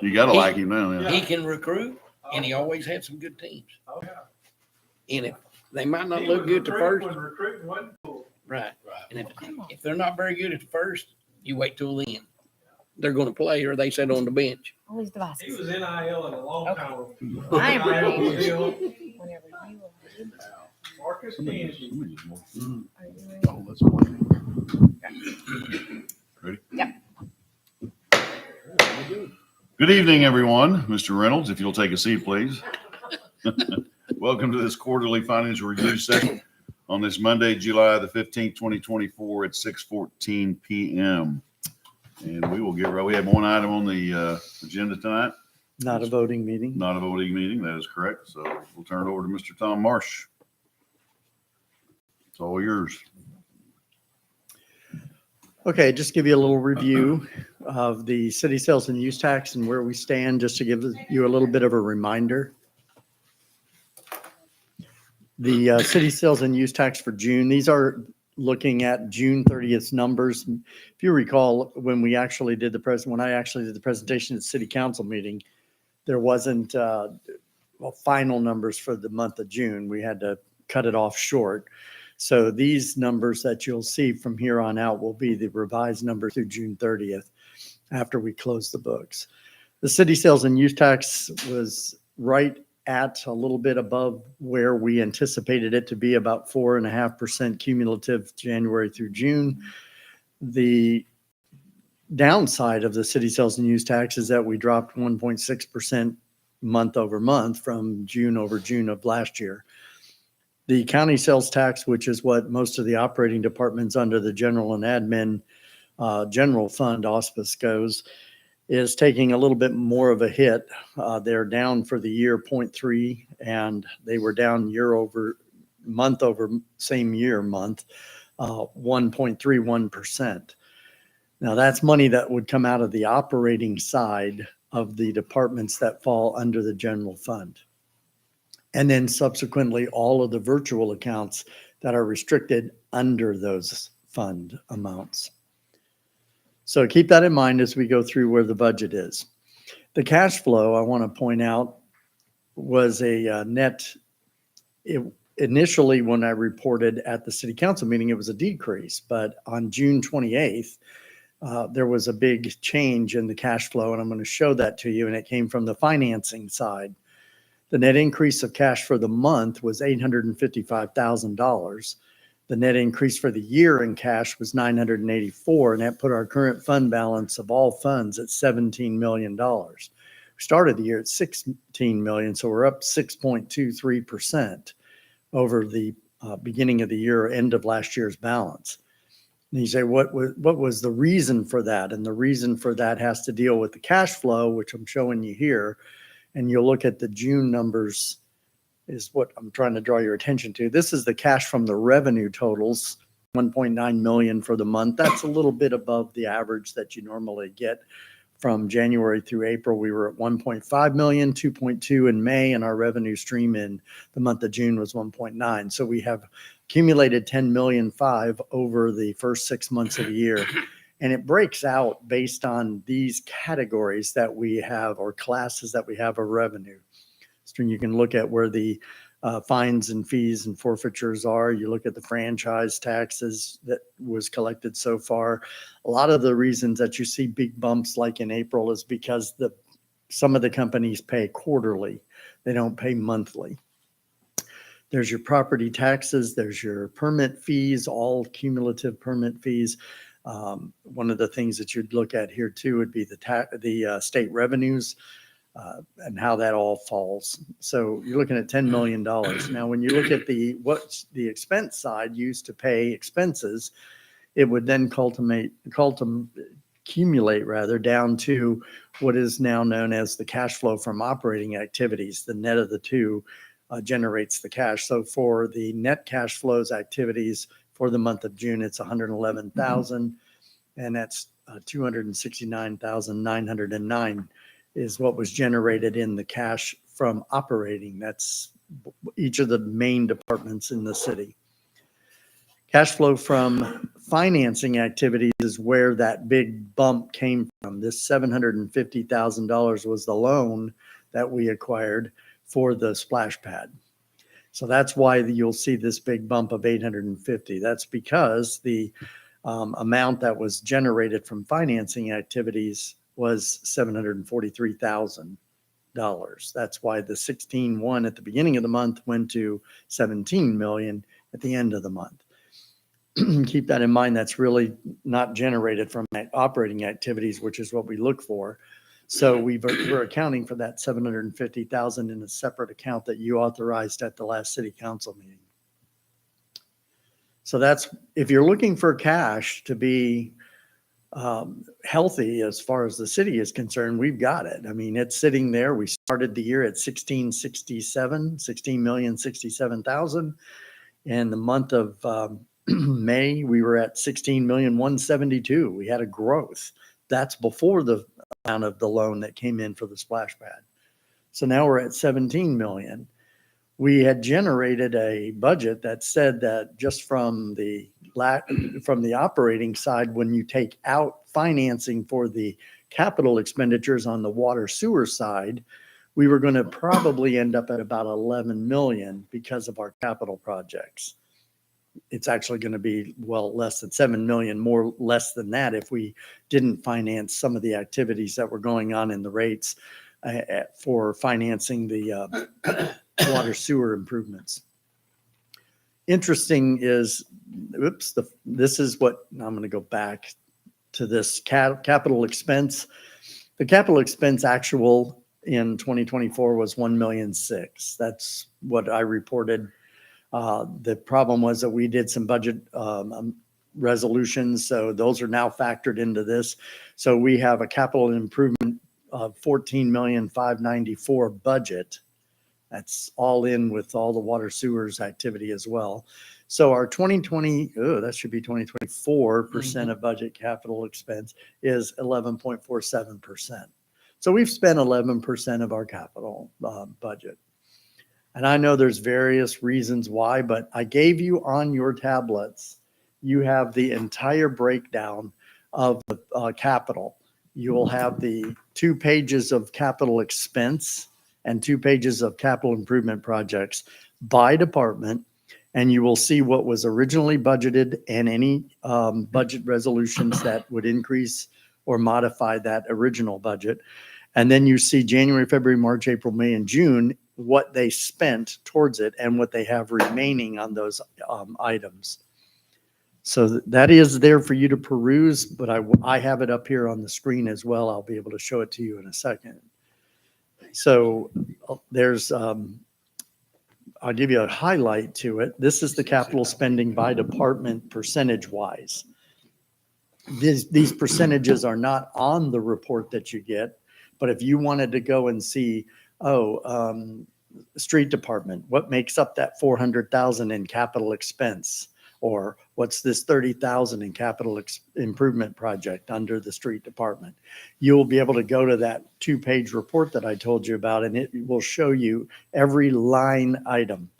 You gotta like him now. Yeah. He can recruit, and he always had some good teams. Oh, yeah. And if they might not He look was good at the first, when recruiting wasn't cool. right? And if they're not very good at the first, you wait till the end. They're going to play, or they sit on the bench. All these devices. He was NIL in a long time. I am ready. NIL deal. Whenever you are ready. Marcus Kennedy. Are you ready? Oh, that's one. Ready? Yep. Good evening, everyone. Mr. Reynolds, if you'll take a seat, please. Welcome to this quarterly financial review session on this Monday, July the 15th, 2024 at 6:14 p.m. And we will get right. We have one item on the agenda tonight. Not a voting meeting. Not a voting meeting. That is correct. So we'll turn it over to Mr. Tom Marsh. It's all yours. Okay, just give you a little review of the city sales and use tax and where we stand, just to give you a little bit of a reminder. The city sales and use tax for June, these are looking at June 30th numbers. If you recall, when I actually did the presentation at the city council meeting, there wasn't final numbers for the month of June. We had to cut it off short. So these numbers that you'll see from here on out will be the revised numbers through June 30th after we close the books. The city sales and use tax was right at a little bit above where we anticipated it to be, about 4.5% cumulative January through June. The downside of the city sales and use tax is that we dropped 1.6% month over month from June over June of last year. The county sales tax, which is what most of the operating departments under the general and admin general fund auspice goes, is taking a little bit more of a hit. They're down for the year 0.3, and they were down over same year month, 1.31%. Now that's money that would come out of the operating side of the departments that fall under the general fund. And then subsequently, all of the virtual accounts that are restricted under those fund amounts. So keep that in mind as we go through where the budget is. The cash flow, I want to point out, was a initially when I reported at the city council meeting, it was a decrease. But on June 28th, there was a big change in the cash flow, and I'm going to show that to you. And it came from the financing side. The net increase of cash for the month was $855,000. The net increase for the year in cash was $984,000, and that put our current fund balance of all funds at $17 million. We started the year at $16 million, so we're up 6.23% over the beginning of the year, end of last year's balance. And you say, what was the reason for that? And the reason for that has to deal with the cash flow, which I'm showing you here. And you'll look at the June numbers is what I'm trying to draw your attention to. This is the cash from the revenue totals, 1.9 million for the month. That's a little bit above the average that you normally get. From January through April, we were at 1.5 million, 2.2 in May, and our revenue stream in the month of June was 1.9. So we have accumulated 10.5 million over the first 6 months of the year. And it breaks out based on these categories that we have, or classes that we have of revenue. So you can look at where the fines and fees and forfeitures are. You look at the franchise taxes that was collected so far. A lot of the reasons that you see big bumps like in April is because some of the companies pay quarterly. They don't pay monthly. There's your property taxes. There's your permit fees, all cumulative permit fees. One of the things that you'd look at here too would be the state revenues and how that all falls. So you're looking at $10 million. Now, when you look at what the expense side used to pay expenses, it would then accumulate down to what is now known as the cash flow from operating activities. The net of the two generates the cash. So for the net cash flows activities, for the month of June, it's 111,000, and that's 269,909 is what was generated in the cash from operating. That's each of the main departments in the city. Cash flow from financing activities is where that big bump came from. This $750,000 was the loan that we acquired for the splash pad. So that's why you'll see this big bump of 850. That's because the amount that was generated from financing activities was $743,000. That's why the 16.1 at the beginning of the month went to 17 million at the end of the month. Keep that in mind. That's really not generated from operating activities, which is what we look for. So we're accounting for that 750,000 in a separate account that you authorized at the last city council meeting. So that's, if you're looking for cash to be healthy as far as the city is concerned, we've got it. I mean, it's sitting there. We started the year at 16,067,000. In the month of May, we were at 16,172,000. We had a growth. That's before the amount of the loan that came in for the splash pad. So now we're at 17 million. We had generated a budget that said that just from the operating side, when you take out financing for the capital expenditures on the water sewer side, we were going to probably end up at about 11 million because of our capital projects. It's actually going to be, well, less than 7 million, more less than that if we didn't finance some of the activities that were going on in the rates for financing the water sewer improvements. Interesting is, this is what, I'm going to go back to this capital expense. The capital expense actual in 2024 was 1.6 million. That's what I reported. The problem was that we did some budget resolutions, so those are now factored into this. So we have a capital improvement of 14,594,000 budget. That's all in with all the water sewers activity as well. So our 2020, that should be 2024% of budget capital expense is 11.47%. So we've spent 11% of our capital budget. And I know there's various reasons why, but I gave you on your tablets, you have the entire breakdown of the capital. You will have the 2 pages of capital expense and 2 pages of capital improvement projects by department. And you will see what was originally budgeted and any budget resolutions that would increase or modify that original budget. And then you see January, February, March, April, May, and June, what they spent towards it and what they have remaining on those items. So that is there for you to peruse, but I have it up here on the screen as well. I'll be able to show it to you in a second. So there's, I'll give you a highlight to it. This is the capital spending by department percentage-wise. These percentages are not on the report that you get, but if you wanted to go and see, street department, what makes up that 400,000 in capital expense? Or what's this 30,000 in capital improvement project under the street department? You'll be able to go to that 2-page report that I told you about, and it will show you every line item.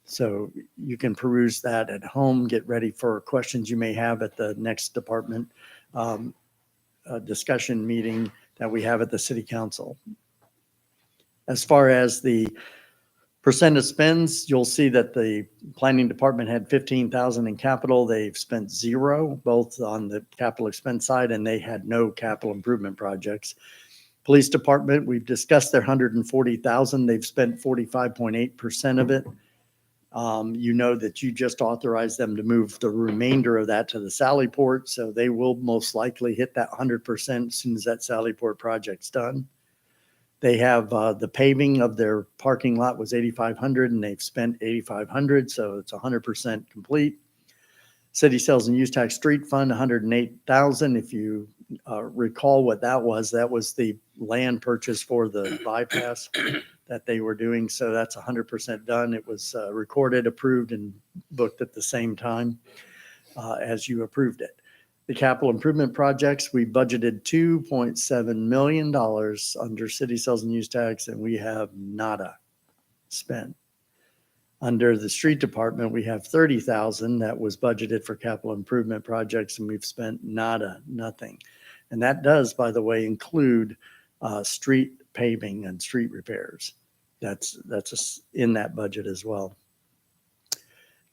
So you can peruse that at home, get ready for questions you may have at the next department discussion meeting that we have at the city council. As far as the percent of spends, you'll see that the planning department had 15,000 in capital. They've spent 0, both on the capital expense side, and they had no capital improvement projects. Police department, we've discussed their 140,000. They've spent 45.8% of it. You know that you just authorized them to move the remainder of that to the Sally Port, so they will most likely hit that 100% as soon as that Sally Port project's done. They have the paving of their parking lot was 8,500 and they've spent 8,500, so it's 100% complete. City sales and use tax street fund, 108,000. If you recall what that was the land purchase for the bypass that they were doing. So that's 100% done. It was recorded, approved, and booked at the same time as you approved it. The capital improvement projects, we budgeted $2.7 million under city sales and use tax, and we have nada spent. Under the street department, we have 30,000 that was budgeted for capital improvement projects, and we've spent nothing. And that does, by the way, include street paving and street repairs. That's in that budget as well.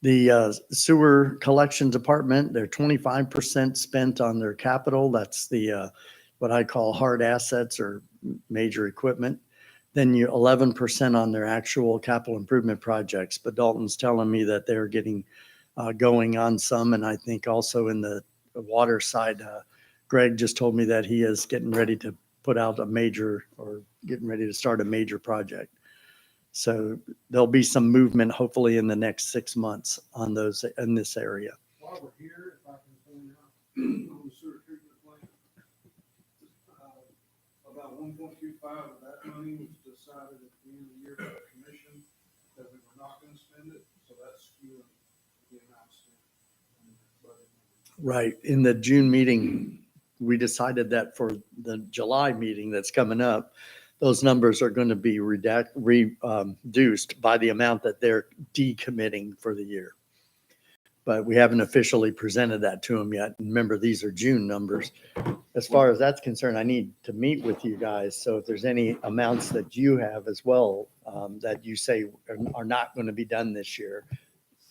The sewer collection department, they're 25% spent on their capital. That's the what I call hard assets or major equipment. Then you 11% on their actual capital improvement projects. But Dalton's telling me that they're getting going on some, and I think also in the water side, Greg just told me that he is getting ready to put out a major or getting ready to start a major project. So there'll be some movement hopefully in the next 6 months on those in this area. While we're here, if I can point out, on the sewer treatment plant, about 1.25 of that money was decided at the end of the year by the commission that we were not gonna spend it, so that's skewing the amount spent. in the budget. Right. In the June meeting, we decided that for the July meeting that's coming up, those numbers are going to be reduced by the amount that they're decommitting for the year. But we haven't officially presented that to them yet. Remember, these are June numbers. As far as that's concerned, I need to meet with you guys. So if there's any amounts that you have as well, that you say are not going to be done this year,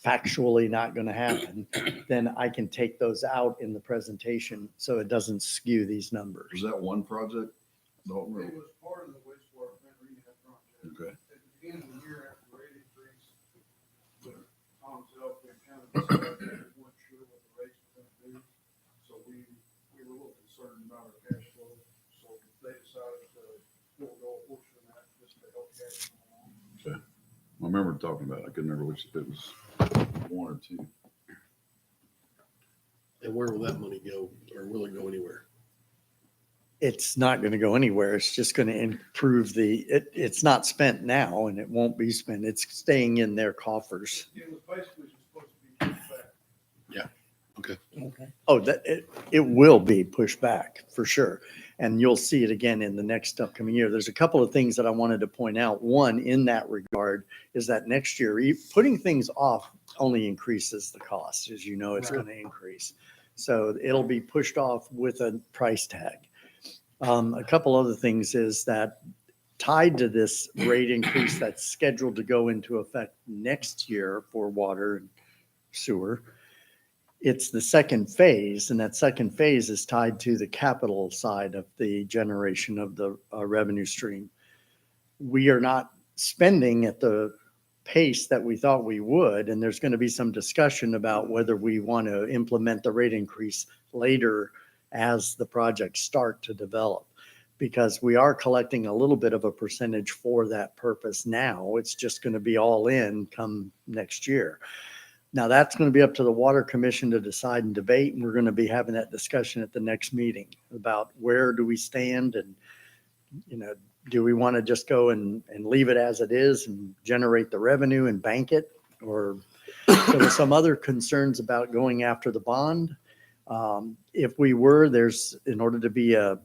factually not going to happen, then I can take those out in the presentation so it doesn't skew these numbers. Is that one project? Dalton? It was part of the wastewater plant rehab project. Okay. At the beginning of the year after the rate increase, the Tom's Health and county decided that we weren't sure what the rates were gonna do. So we were a little concerned about our cash flow. So they decided to forego a portion of that just to help cash flow along. I remember talking about it. I couldn't remember which, if it was one or two. And where will that money go, or will it go anywhere? It's not going to go anywhere. It's just going to improve it's not spent now and it won't be spent. It's staying in their coffers. It was basically just supposed to be pushed back. Okay. Oh, it will be pushed back for sure. And you'll see it again in the next upcoming year. There's a couple of things that I wanted to point out. One, in that regard, is that next year, putting things off only increases the cost. As you know, it's going to increase. So it'll be pushed off with a price tag. A couple other things is that tied to this rate increase that's scheduled to go into effect next year for water and sewer, it's the second phase, and that second phase is tied to the capital side of the generation of the revenue stream. We are not spending at the pace that we thought we would, and there's going to be some discussion about whether we want to implement the rate increase later as the projects start to develop, because we are collecting a little bit of a percentage for that purpose now. It's just going to be all in come next year. Now that's going to be up to the Water Commission to decide and debate, and we're going to be having that discussion at the next meeting about where do we stand, and do we want to just go and leave it as it is and generate the revenue and bank it, or there were some other concerns about going after the bond. If we were, in order to be a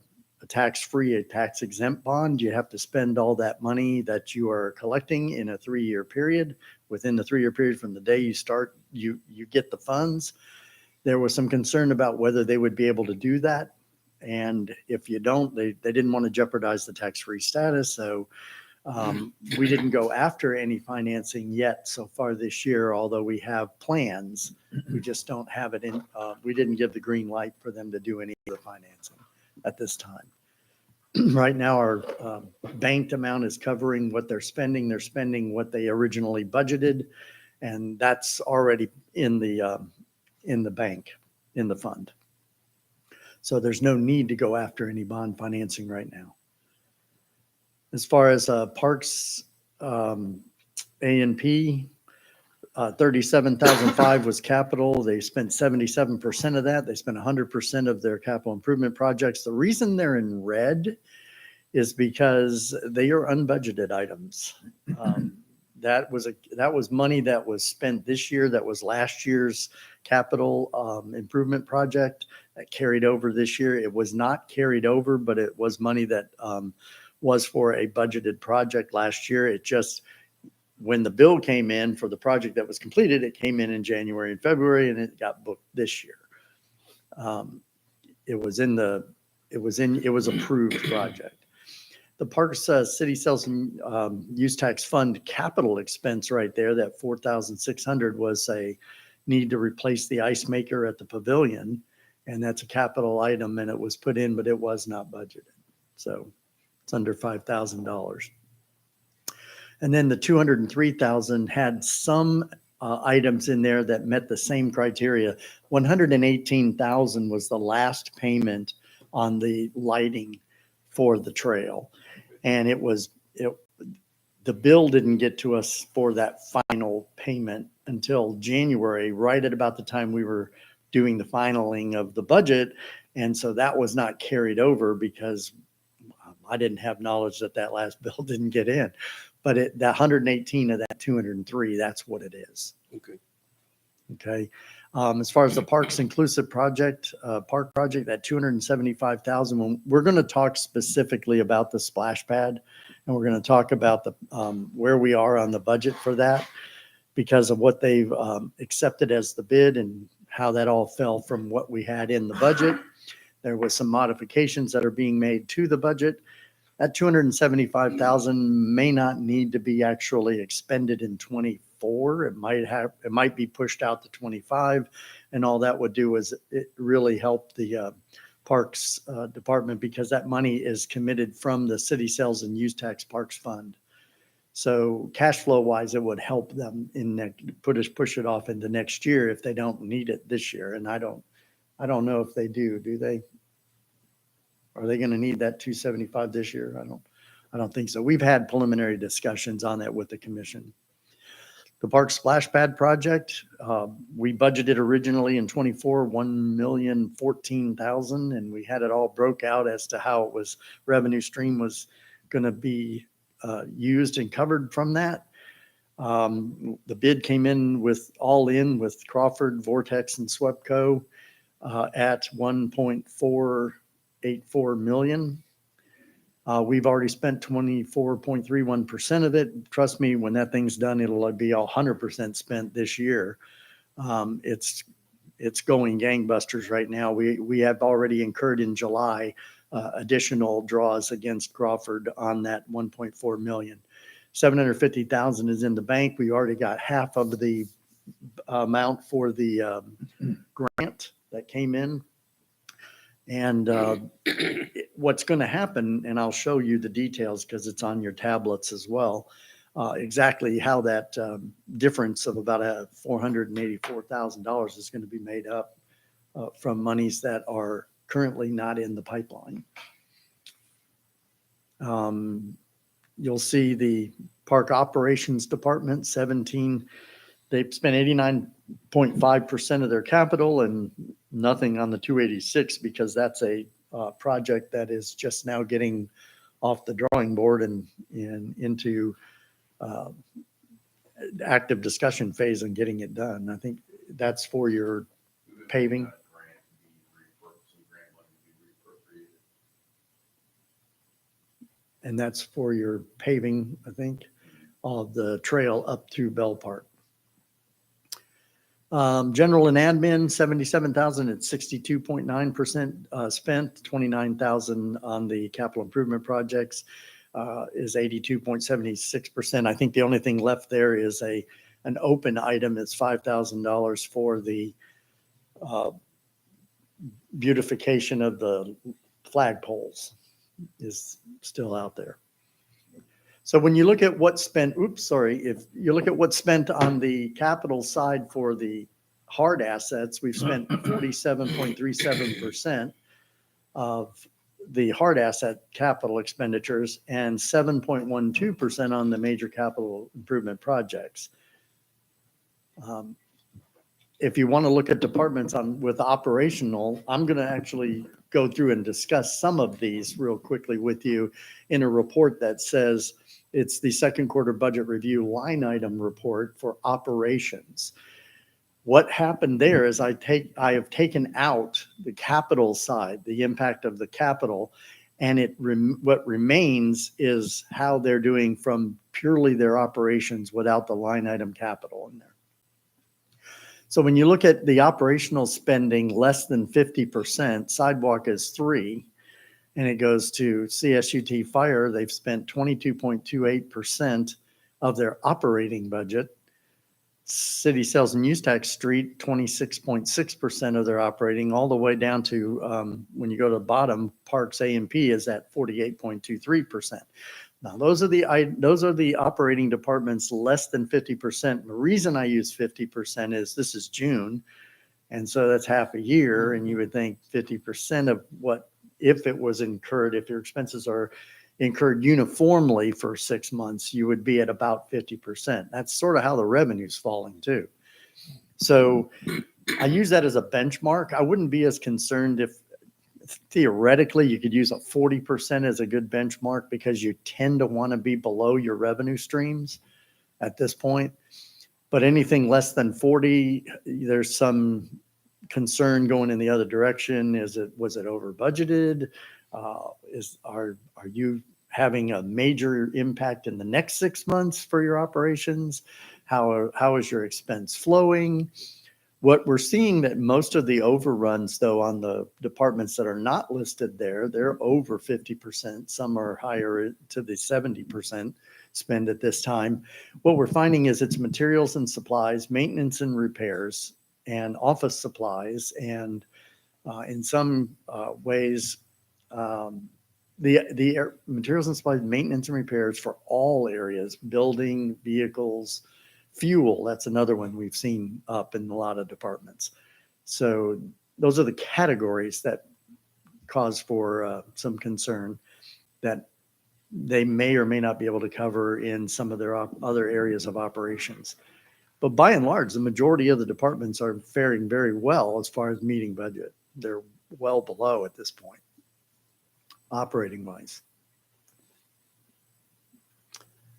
tax-free, a tax-exempt bond, you have to spend all that money that you are collecting in a 3-year period. Within the 3-year period from the day you start, you get the funds. There was some concern about whether they would be able to do that. And if you don't, they didn't want to jeopardize the tax-free status. So we didn't go after any financing yet so far this year, although we have plans. We just don't have it in, we didn't give the green light for them to do any of the financing at this time. Right now, our banked amount is covering what they're spending. They're spending what they originally budgeted, and that's already in the bank, in the fund. So there's no need to go after any bond financing right now. As far as Parks A&P, 37,005 was capital. They spent 77% of that. They spent 100% of their capital improvement projects. The reason they're in red is because they are unbudgeted items. That was money that was spent this year. That was last year's capital improvement project that carried over this year. It was not carried over, but it was money that was for a budgeted project last year. It just, when the bill came in for the project that was completed, it came in January and February, and it got booked this year. It was approved project. The Parks City Sales and Use Tax Fund capital expense right there, that 4,600 was a need to replace the ice maker at the pavilion. And that's a capital item, and it was put in, but it was not budgeted. So it's under $5,000. And then the 203,000 had some items in there that met the same criteria. 118,000 was the last payment on the lighting for the trail. And the bill didn't get to us for that final payment until January, right at about the time we were doing the finaling of the budget. And so that was not carried over because I didn't have knowledge that last bill didn't get in. But that 118 of that 203, that's what it is. Okay. Okay. As far as the Parks Inclusive Project, park project, that 275,000, we're going to talk specifically about the splash pad, and we're going to talk about the where we are on the budget for that because of what they've accepted as the bid and how that all fell from what we had in the budget. There was some modifications that are being made to the budget. That 275,000 may not need to be actually expended in 24. It might be pushed out to 25, and all that would do is it really help the Parks Department because that money is committed from the City Sales and Use Tax Parks Fund. So cash flow wise, it would help them push it off into next year if they don't need it this year. And I don't know if they do they? Are they going to need that 275 this year? I don't think so. We've had preliminary discussions on that with the commission. The Park Splash Pad project, we budgeted originally in 24, $1,014,000, and we had it all broke out as to how it was revenue stream was going to be used and covered from that. The bid came in with Crawford, Vortex, and Swepco at 1.484 million. We've already spent 24.31% of it. Trust me, when that thing's done, it'll be 100% spent this year. It's going gangbusters right now. We have already incurred in July additional draws against Crawford on that 1.4 million. 750,000 is in the bank. We already got half of the amount for the grant that came in. And what's going to happen, and I'll show you the details because it's on your tablets as well, exactly how that difference of about $484,000 is going to be made up from monies that are currently not in the pipeline. You'll see the Park Operations Department, 17. They've spent 89.5% of their capital and nothing on the 286 because that's a project that is just now getting off the drawing board and into active discussion phase and getting it done. I think that's for your paving. And that's for your paving, I think, of the trail up to Bell Park. General and admin, 77,000 at 62.9% spent, 29,000 on the capital improvement projects is 82.76%. I think the only thing left there is an open item. It's $5,000 for the beautification of the flagpoles is still out there. So when you look at what's spent, if you look at what's spent on the capital side for the hard assets, we've spent 47.37% of the hard asset capital expenditures and 7.12% on the major capital improvement projects. If you want to look at departments with operational, I'm going to actually go through and discuss some of these real quickly with you in a report that says it's the second quarter budget review line item report for operations. What happened there is I have taken out the capital side, the impact of the capital, And what remains is how they're doing from purely their operations without the line item capital in there. So when you look at the operational spending, less than 50%, sidewalk is 3%, and it goes to CSUT Fire. They've spent 22.28% of their operating budget. City sales and use tax street, 26.6% of their operating, all the way down to when you go to the bottom, parks A&P is at 48.23%. Now those are the operating departments less than 50%. The reason I use 50% is this is June, and so that's half a year, and you would think 50% of what, if it was incurred, if your expenses are incurred uniformly for 6 months, you would be at about 50%. That's sort of how the revenue's falling too. So I use that as a benchmark. I wouldn't be as concerned if theoretically you could use a 40% as a good benchmark, because you tend to want to be below your revenue streams at this point. But anything less than 40, there's some concern going in the other direction. Was it over budgeted? Are you having a major impact in the next 6 months for your operations? How is your expense flowing? What we're seeing that most of the overruns, though, on the departments that are not listed there, they're over 50%. Some are higher to the 70% spend at this time. What we're finding is it's materials and supplies, maintenance and repairs, and office supplies, and in some ways, the materials and supplies, maintenance and repairs for all areas, building, vehicles, fuel. That's another one we've seen up in a lot of departments. So those are the categories that cause for some concern that they may or may not be able to cover in some of their other areas of operations. But by and large, the majority of the departments are faring very well as far as meeting budget. They're well below at this point, operating wise.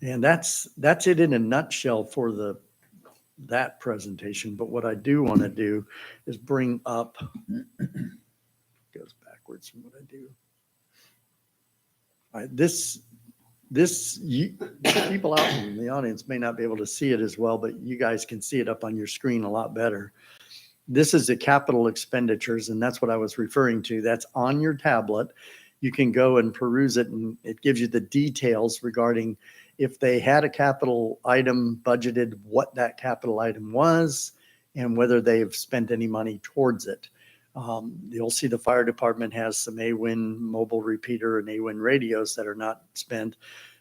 And that's it in a nutshell for that presentation. But what I do want to do is bring up, goes backwards from what I do. All right, people out in the audience may not be able to see it as well, but you guys can see it up on your screen a lot better. This is the capital expenditures, and that's what I was referring to. That's on your tablet. You can go and peruse it, and it gives you the details regarding if they had a capital item budgeted, what that capital item was, and whether they've spent any money towards it. You'll see the fire department has some AWIN mobile repeater and AWIN radios that are not spent.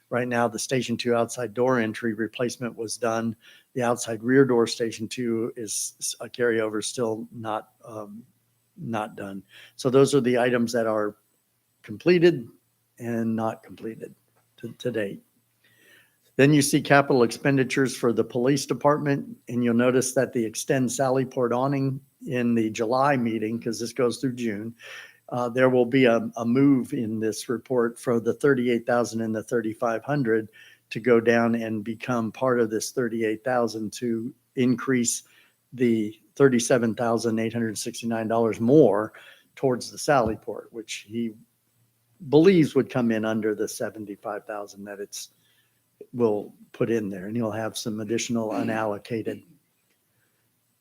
Right now, the Station 2 outside door entry replacement was done. The outside rear door Station 2 is a carryover, still not done. So those are the items that are completed and not completed to date. Then you see capital expenditures for the police department, and you'll notice that the Extend Sallyport awning in the July meeting, because this goes through June, there will be a move in this report for the 38,000 and the 3,500 to go down and become part of this 38,000 to increase the $37,869 more towards the Sallyport, which he believes would come in under the 75,000 that will put in there, and you'll have some additional unallocated.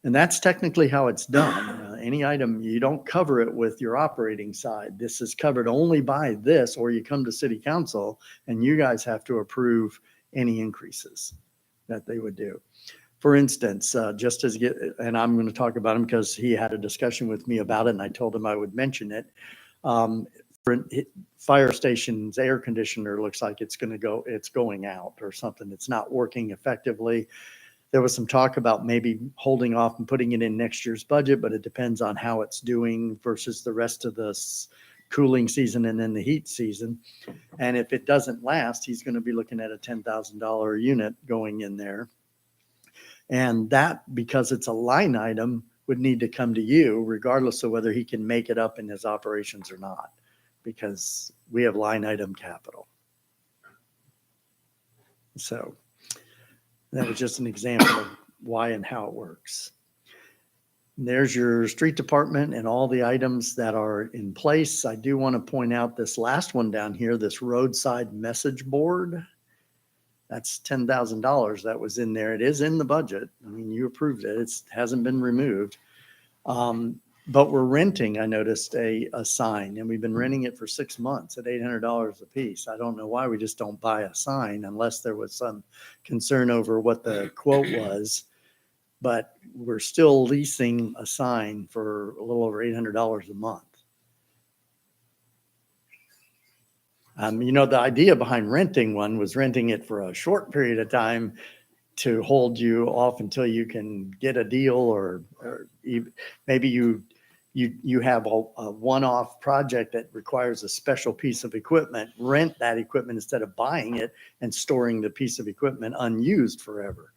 And that's technically how it's done. Any item, you don't cover it with your operating side. This is covered only by this, or you come to city council and you guys have to approve any increases that they would do. For instance, and I'm going to talk about him because he had a discussion with me about it, and I told him I would mention it. For fire station's air conditioner looks like it's going out or something. It's not working effectively. There was some talk about maybe holding off and putting it in next year's budget, but it depends on how it's doing versus the rest of the cooling season and then the heat season. And if it doesn't last, he's going to be looking at a $10,000 unit going in there. And that, because it's a line item, would need to come to you regardless of whether he can make it up in his operations or not, because we have line item capital. So that was just an example of why and how it works. There's your street department and all the items that are in place. I do want to point out this last one down here, this roadside message board. That's $10,000 that was in there. It is in the budget. I mean, you approved it. It hasn't been removed. But we're renting, I noticed, a sign, and we've been renting it for 6 months at $800 a piece. I don't know why we just don't buy a sign unless there was some concern over what the quote was. But we're still leasing a sign for a little over $800 a month. The idea behind renting one was renting it for a short period of time to hold you off until you can get a deal, or maybe you have a one-off project that requires a special piece of equipment, rent that equipment instead of buying it and storing the piece of equipment unused forever.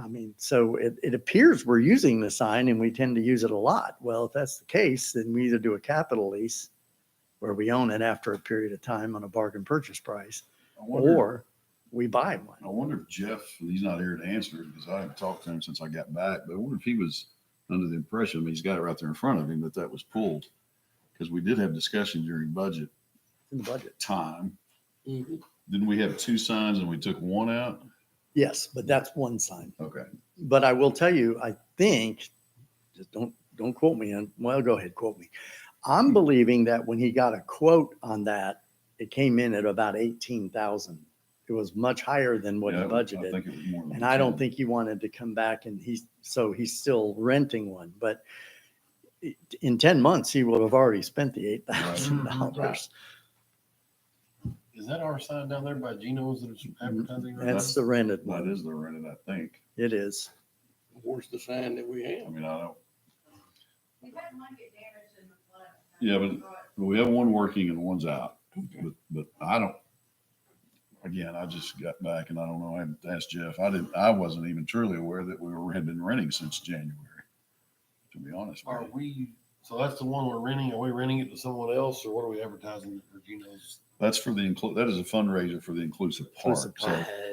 I mean, so it appears we're using the sign and we tend to use it a lot. Well, if that's the case, then we either do a capital lease where we own it after a period of time on a bargain purchase price, or we buy one. I wonder if Jeff, he's not here to answer it because I haven't talked to him since I got back, but I wonder if he was under the impression, he's got it right there in front of him, that was pulled. Because we did have discussion during budget In the budget. time. Mhm. Didn't we have two signs and we took one out? Yes, but that's one sign. Okay. But I will tell you, I think, just don't quote me on, well, go ahead, quote me. I'm believing that when he got a quote on that, it came in at about 18,000. It was much higher than what he Yeah, I budgeted. think it was more than And I don't 10. think he wanted to come back, and he's still renting one. But in 10 months, he will have already spent the $8,000. Is that our sign down there by Geno's that's advertising right now? That's the rented That one. is the rented, I think. It is. Where's the sign that we I have? mean, I don't, We've had one get damaged in the flood. Yeah, but we have one working and one's out. But I don't, again, I just got back and I don't know. I haven't asked Jeff. I wasn't even truly aware that had been renting since January, to be honest with Are you. we, so that's the one we're renting, are we renting it to someone else, or what are we advertising for Geno's? That's for that is a fundraiser for the inclusive park. Inclusive So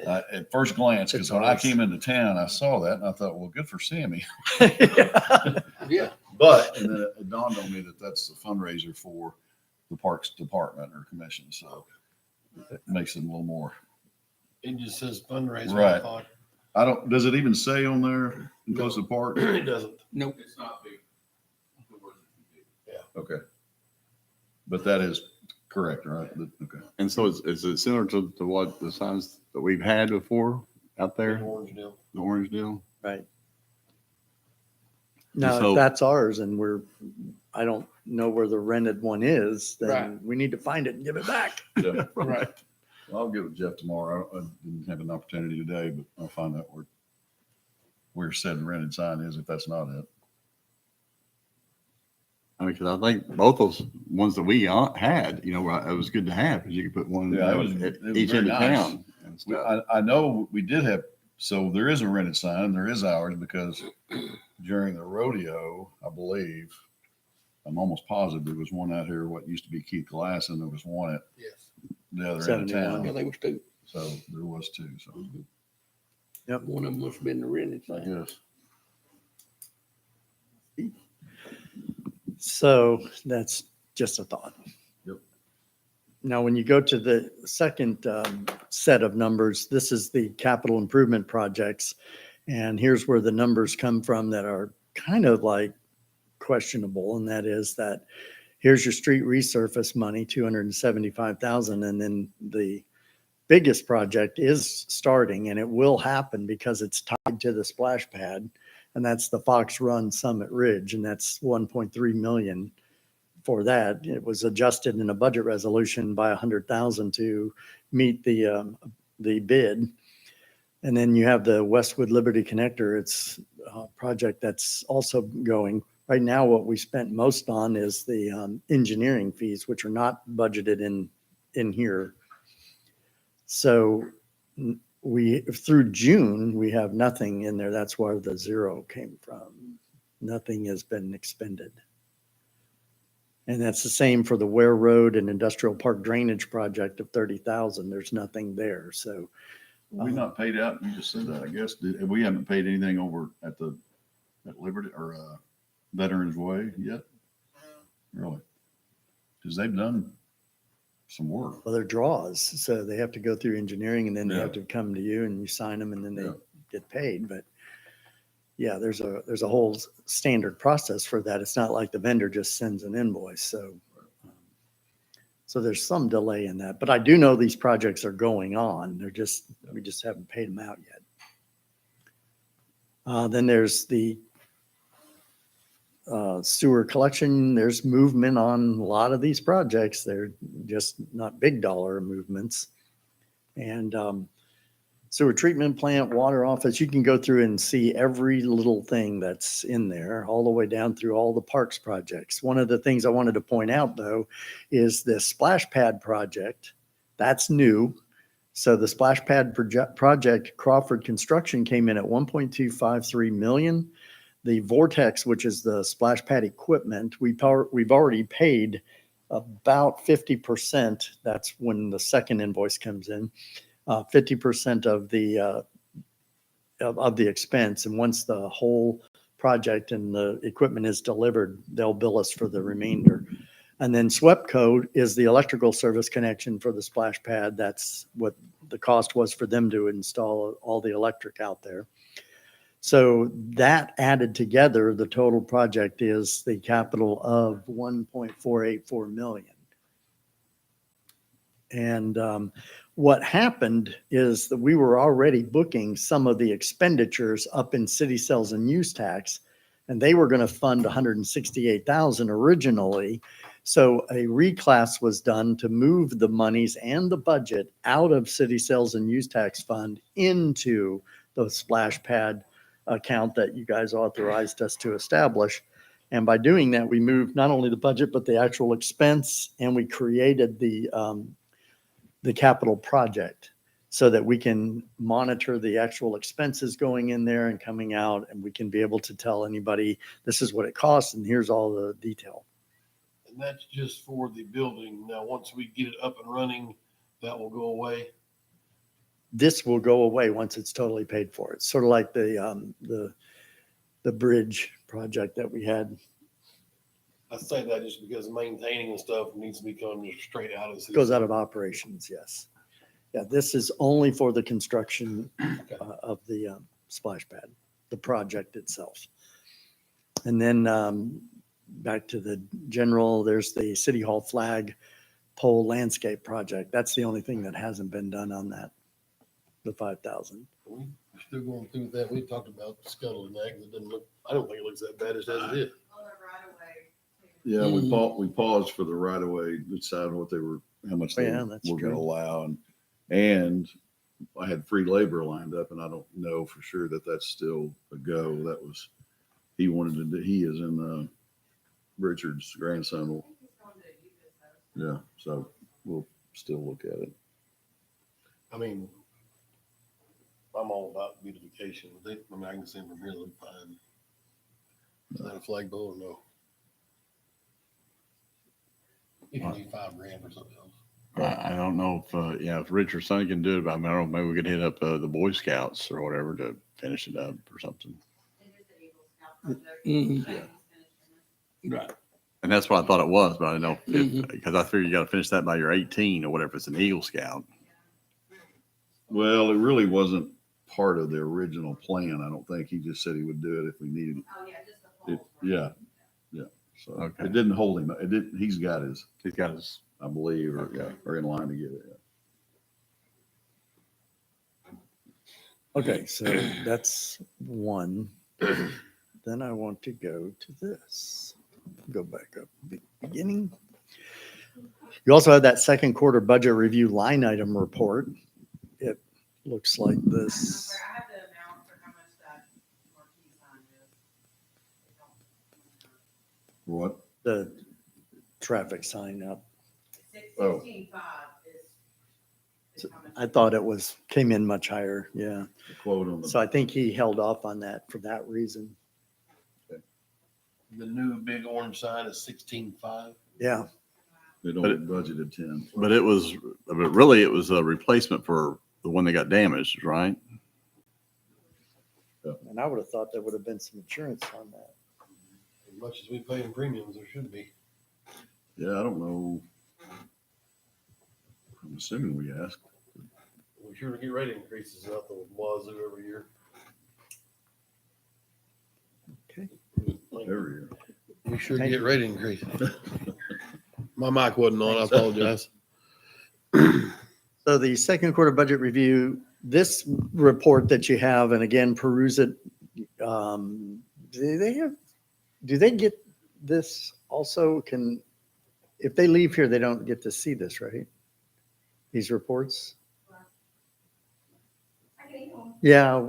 park. at first glance, because It's when I ours. came into town, I saw that and I thought, well, good for Sammy. Yeah. But and then it dawned on me that that's the fundraiser for the Parks Department or Commission. So it makes it a little more. It just says fundraiser. Right. I thought. Does it even say on there inclusive park? It doesn't. Nope. It's not big. Okay. But that is correct, right? Okay. And so is it similar to what the signs that we've had before out there, Orange deal. the orange deal? Right. Now, So- if that's ours and I don't know where the rented one is, then Right. we need to find it and give it back. Yeah. Right. Well, I'll give it to Jeff tomorrow. I didn't have an opportunity today, but I'll find out where said rented sign is if that's not it. I mean, because I think both those ones that we had, it was good to have because you could put one Yeah, at it was each very end of nice. town. And stuff. I know we did have, so there is a rented sign. There is ours because during the rodeo, I believe, I'm almost positive there was one out here, what used to be Keith Glass, and there was one at Yes. the other end of 71. Yeah, town. they was two. So there was two. So One of them must have been the rented I sign. guess. So that's just a thought. Yep. Now, when you go to the second set of numbers, this is the capital improvement projects. And here's where the numbers come from that are kind of like questionable. And that is that here's your street resurface money, 275,000. And then the biggest project is starting, and it will happen because it's tied to the splash pad. And that's the Fox Run Summit Ridge, and that's 1.3 million for that. It was adjusted in a budget resolution by 100,000 to meet the bid. And then you have the Westwood Liberty Connector. It's a project that's also going. Right now, what we spent most on is the engineering fees, which are not budgeted in here. So through June, we have nothing in there. That's where the zero came from. Nothing has been expended. And that's the same for the Ware Road and Industrial Park Drainage Project of 30,000. There's nothing there. So We not paid out. You just said that, I guess. We haven't paid anything over at Liberty or Veterans Way yet? Really? Because they've done some work. Well, they're draws, so they have to go through engineering and then they Yeah. have to come to you and you sign them and then they Yeah. get paid. But yeah, there's a whole standard process for that. It's not like the vendor just sends an invoice. So there's some delay in that, but I do know these projects are going on. We just haven't paid them out yet. Then there's the sewer collection. There's movement on a lot of these projects. They're just not big dollar movements. And sewer treatment plant, water office, you can go through and see every little thing that's in there, all the way down through all the parks projects. One of the things I wanted to point out, though, is the splash pad project. That's new. So the splash pad project, Crawford Construction, came in at 1.253 million. The Vortex, which is the splash pad equipment, we've already paid about 50%. That's when the second invoice comes in. 50% of the expense. And once the whole project and the equipment is delivered, they'll bill us for the remainder. And then SWEPCO is the electrical service connection for the splash pad. That's what the cost was for them to install all the electric out there. So that added together, the total project is the capital of 1.484 million. And what happened is that we were already booking some of the expenditures up in city sales and use tax, and they were going to fund 168,000 originally. So a reclass was done to move the monies and the budget out of city sales and use tax fund into the splash pad account that you guys authorized us to establish. And by doing that, we moved not only the budget, but the actual expense, and we created the capital project so that we can monitor the actual expenses going in there and coming out, and we can be able to tell anybody, this is what it costs and here's all the detail. And that's just for the building. Now, once we get it up and running, that will go away. This will go away once it's totally paid for. It's sort of like the bridge project that we had. I say that just because maintaining and stuff needs to be coming just straight out of the city. Goes out of operations, yes. Yeah, this is only for the construction of the splash pad, the project itself. And then back to the general, there's the City Hall flag pole landscape project. That's the only thing that hasn't been done on that, the 5,000. We're still going through that. We talked about scuttling that because it doesn't look, I don't think it looks that bad as it is. On the right of way. Yeah, Mhm. we paused for the right of way, decide what they were, how much they Yeah, were that's going to true. allow. And I had free labor lined up, and I don't know for sure that that's still a go. That was, he wanted to do, he is in Richard's grandson. I think he's going to use this house. Yeah, so we'll still look at it. I mean, I'm all about beautification. I can see them from here, they look fine. Is that a flagpole or no? You can do $5,000 for something else. I don't know if Richard's son can do it, but I mean, I don't know, maybe we could hit up the Boy Scouts or whatever to finish it up or something. And just the Eagle Scout project. Mhm. Shane's finishing it. Right. And that's what I thought it was, but I don't know, Mhm. because I figured you got to finish that by your 18 or whatever. It's an Eagle Scout. Well, it really wasn't part of the original plan. I don't think. He just said he would do it if we needed Oh, yeah, just the it. poles. Yeah. So Okay. it didn't hold him. It didn't, he's got his, He's got his, I believe, or, Okay. or in line to get it. Okay, so that's one. Then I want to go to this. Go back up beginning. You also have that second quarter budget review line item report. It looks like I'm this. sorry, I have the amount for how much that marquee sign is. What? The traffic sign up. Oh. 16.5 is how much. I thought it came in much higher. Yeah. The quote on the. So I think he held off on that for that reason. The new big orange sign is 16.5. Yeah. They'd But only budgeted 10. but it was a replacement for the one that got damaged, right? And I would have thought there would have been some insurance on that. As much as we pay in premiums, there should be. Yeah, I don't know. I'm assuming we asked. We sure to get rate increases out the wazoo every year. Okay. Every year. We sure Thank get you. rate increases. My mic wasn't on, I apologize. So the second quarter budget review, this report that you have, and again, peruse it. Do they get this also? If they leave here, they don't get to see this, right? These reports? Yeah,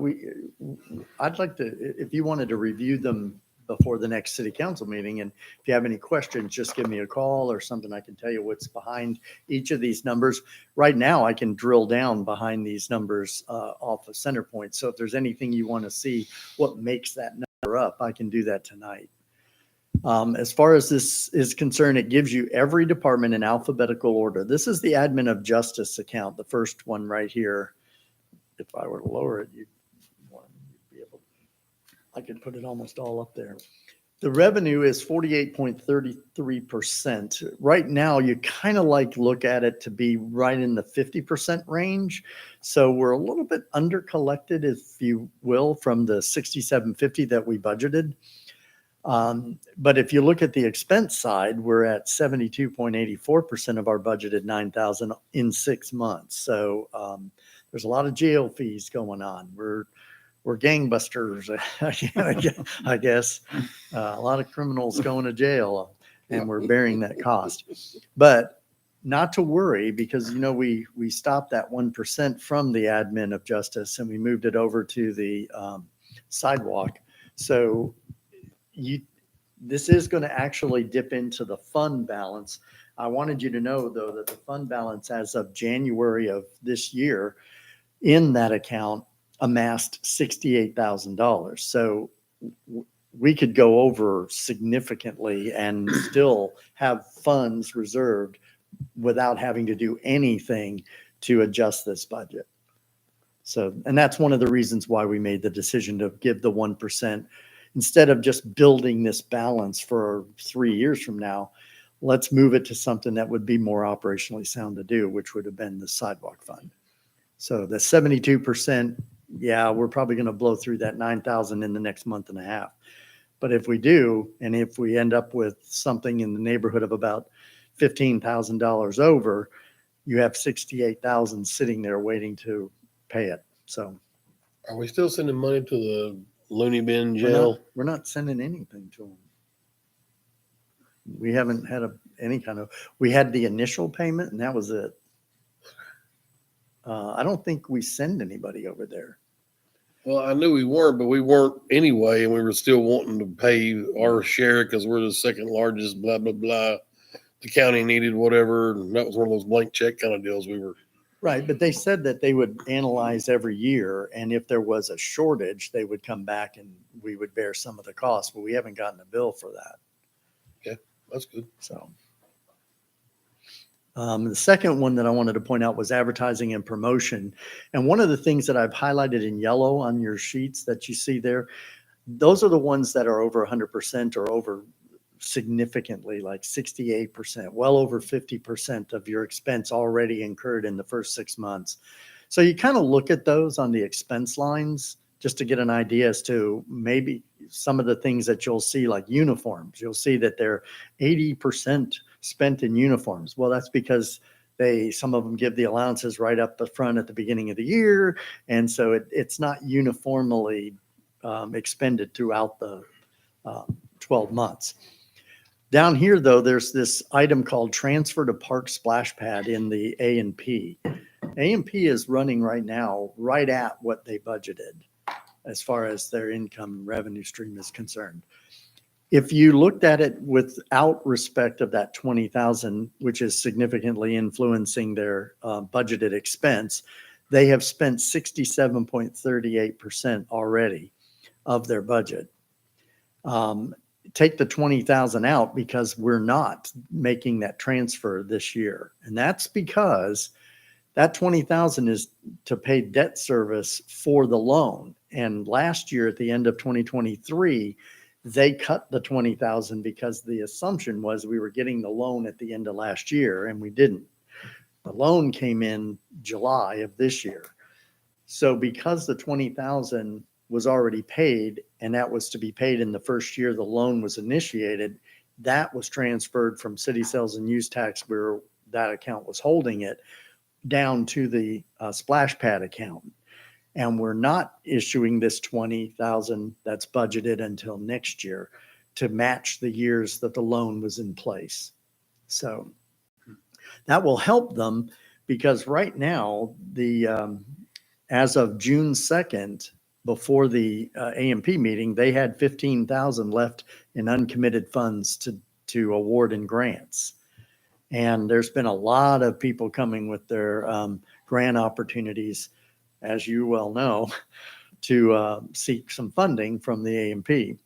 I'd like to, if you wanted to review them before the next city council meeting, and if you have any questions, just give me a call or something. I can tell you what's behind each of these numbers. Right now, I can drill down behind these numbers off of center point. So if there's anything you want to see, what makes that number up, I can do that tonight. As far as this is concerned, it gives you every department in alphabetical order. This is the admin of justice account, the first one right here. If I were to lower it, you'd be able, I could put it almost all up there. The revenue is 48.33%. Right now, you kind of look at it to be right in the 50% range. So we're a little bit under collected, if you will, from the 6750 that we budgeted. But if you look at the expense side, we're at 72.84% of our budgeted 9,000 in 6 months. So there's a lot of jail fees going on. We're gangbusters, I guess. A lot of criminals going to jail, and we're bearing that cost. But not to worry, because we stopped that 1% from the admin of justice, and we moved it over to the sidewalk. So this is going to actually dip into the fund balance. I wanted you to know, though, that the fund balance as of January of this year in that account amassed $68,000. So we could go over significantly and still have funds reserved without having to do anything to adjust this budget. So, and that's one of the reasons why we made the decision to give the 1%. Instead of just building this balance for 3 years from now, let's move it to something that would be more operationally sound to do, which would have been the sidewalk fund. So the 72%, yeah, we're probably going to blow through that 9,000 in the next month and a half. But if we do, and if we end up with something in the neighborhood of about $15,000 over, you have 68,000 sitting there waiting to pay it. So Are we still sending money to the loony bin jail? we're not sending anything to them. We haven't had we had the initial payment and that was it. I don't think we send anybody over there. Well, I knew we weren't, but we weren't anyway, and we were still wanting to pay our share because we're the second largest, blah, blah, blah. The county needed whatever, and that was one of those blank check kind of deals we were. Right, but they said that they would analyze every year, and if there was a shortage, they would come back and we would bear some of the costs, but we haven't gotten a bill for that. Okay, that's good. So. The second one that I wanted to point out was advertising and promotion. And one of the things that I've highlighted in yellow on your sheets that you see there, those are the ones that are over 100% or over significantly, like 68%, well over 50% of your expense already incurred in the first 6 months. So you kind of look at those on the expense lines just to get an idea as to maybe some of the things that you'll see, like uniforms. You'll see that they're 80% spent in uniforms. Well, that's because some of them give the allowances right up the front at the beginning of the year. And so it's not uniformly expended throughout the 12 months. Down here, though, there's this item called transfer to park splash pad in the A&P. A&P is running right now right at what they budgeted as far as their income revenue stream is concerned. If you looked at it without respect of that 20,000, which is significantly influencing their budgeted expense, they have spent 67.38% already of their budget. Take the 20,000 out because we're not making that transfer this year. And that's because that 20,000 is to pay debt service for the loan. And last year at the end of 2023, They cut the 20,000 because the assumption was we were getting the loan at the end of last year, and we didn't. The loan came in July of this year. So because the 20,000 was already paid, and that was to be paid in the first year the loan was initiated, that was transferred from city sales and use tax where that account was holding it down to the splash pad account. And we're not issuing this 20,000 that's budgeted until next year to match the years that the loan was in place. So that will help them, because right now, as of June 2nd, before the AMP meeting, they had 15,000 left in uncommitted funds to award in grants. And there's been a lot of people coming with their grant opportunities, as you well know, to seek some funding from the AMP.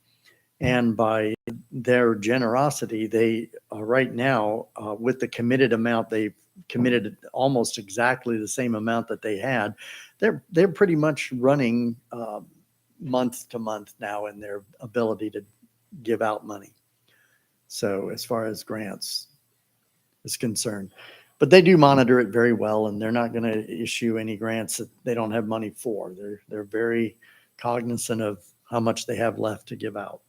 And by their generosity, they right now, with the committed amount, they've committed almost exactly the same amount that they had. They're pretty much running month to month now in their ability to give out money. So as far as grants is concerned, but they do monitor it very well, and they're not going to issue any grants that they don't have money for. They're very cognizant of how much they have left to give out.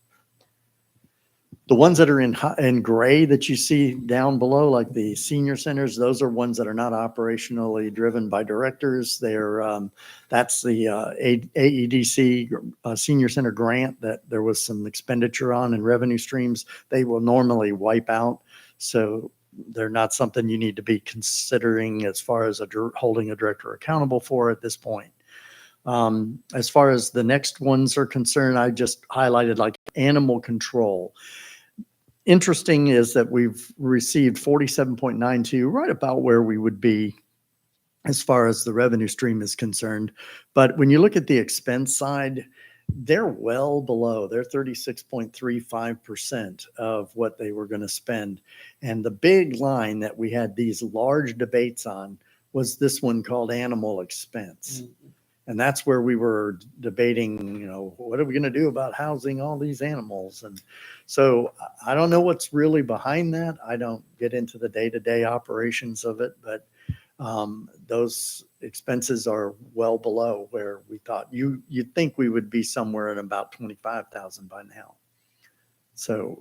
The ones that are in gray that you see down below, like the senior centers, those are ones that are not operationally driven by directors. That's the AEDC senior center grant that there was some expenditure on and revenue streams. They will normally wipe out. So they're not something you need to be considering as far as holding a director accountable for at this point. As far as the next ones are concerned, I just highlighted like animal control. Interesting is that we've received 47.92, right about where we would be as far as the revenue stream is concerned. But when you look at the expense side, they're well below. They're 36.35% of what they were going to spend. And the big line that we had these large debates on was this one called animal expense. Mm-hmm. And that's where we were debating, what are we going to do about housing all these animals? And so I don't know what's really behind that. I don't get into the day-to-day operations of it, but those expenses are well below where we thought you'd think we would be somewhere at about 25,000 by now. So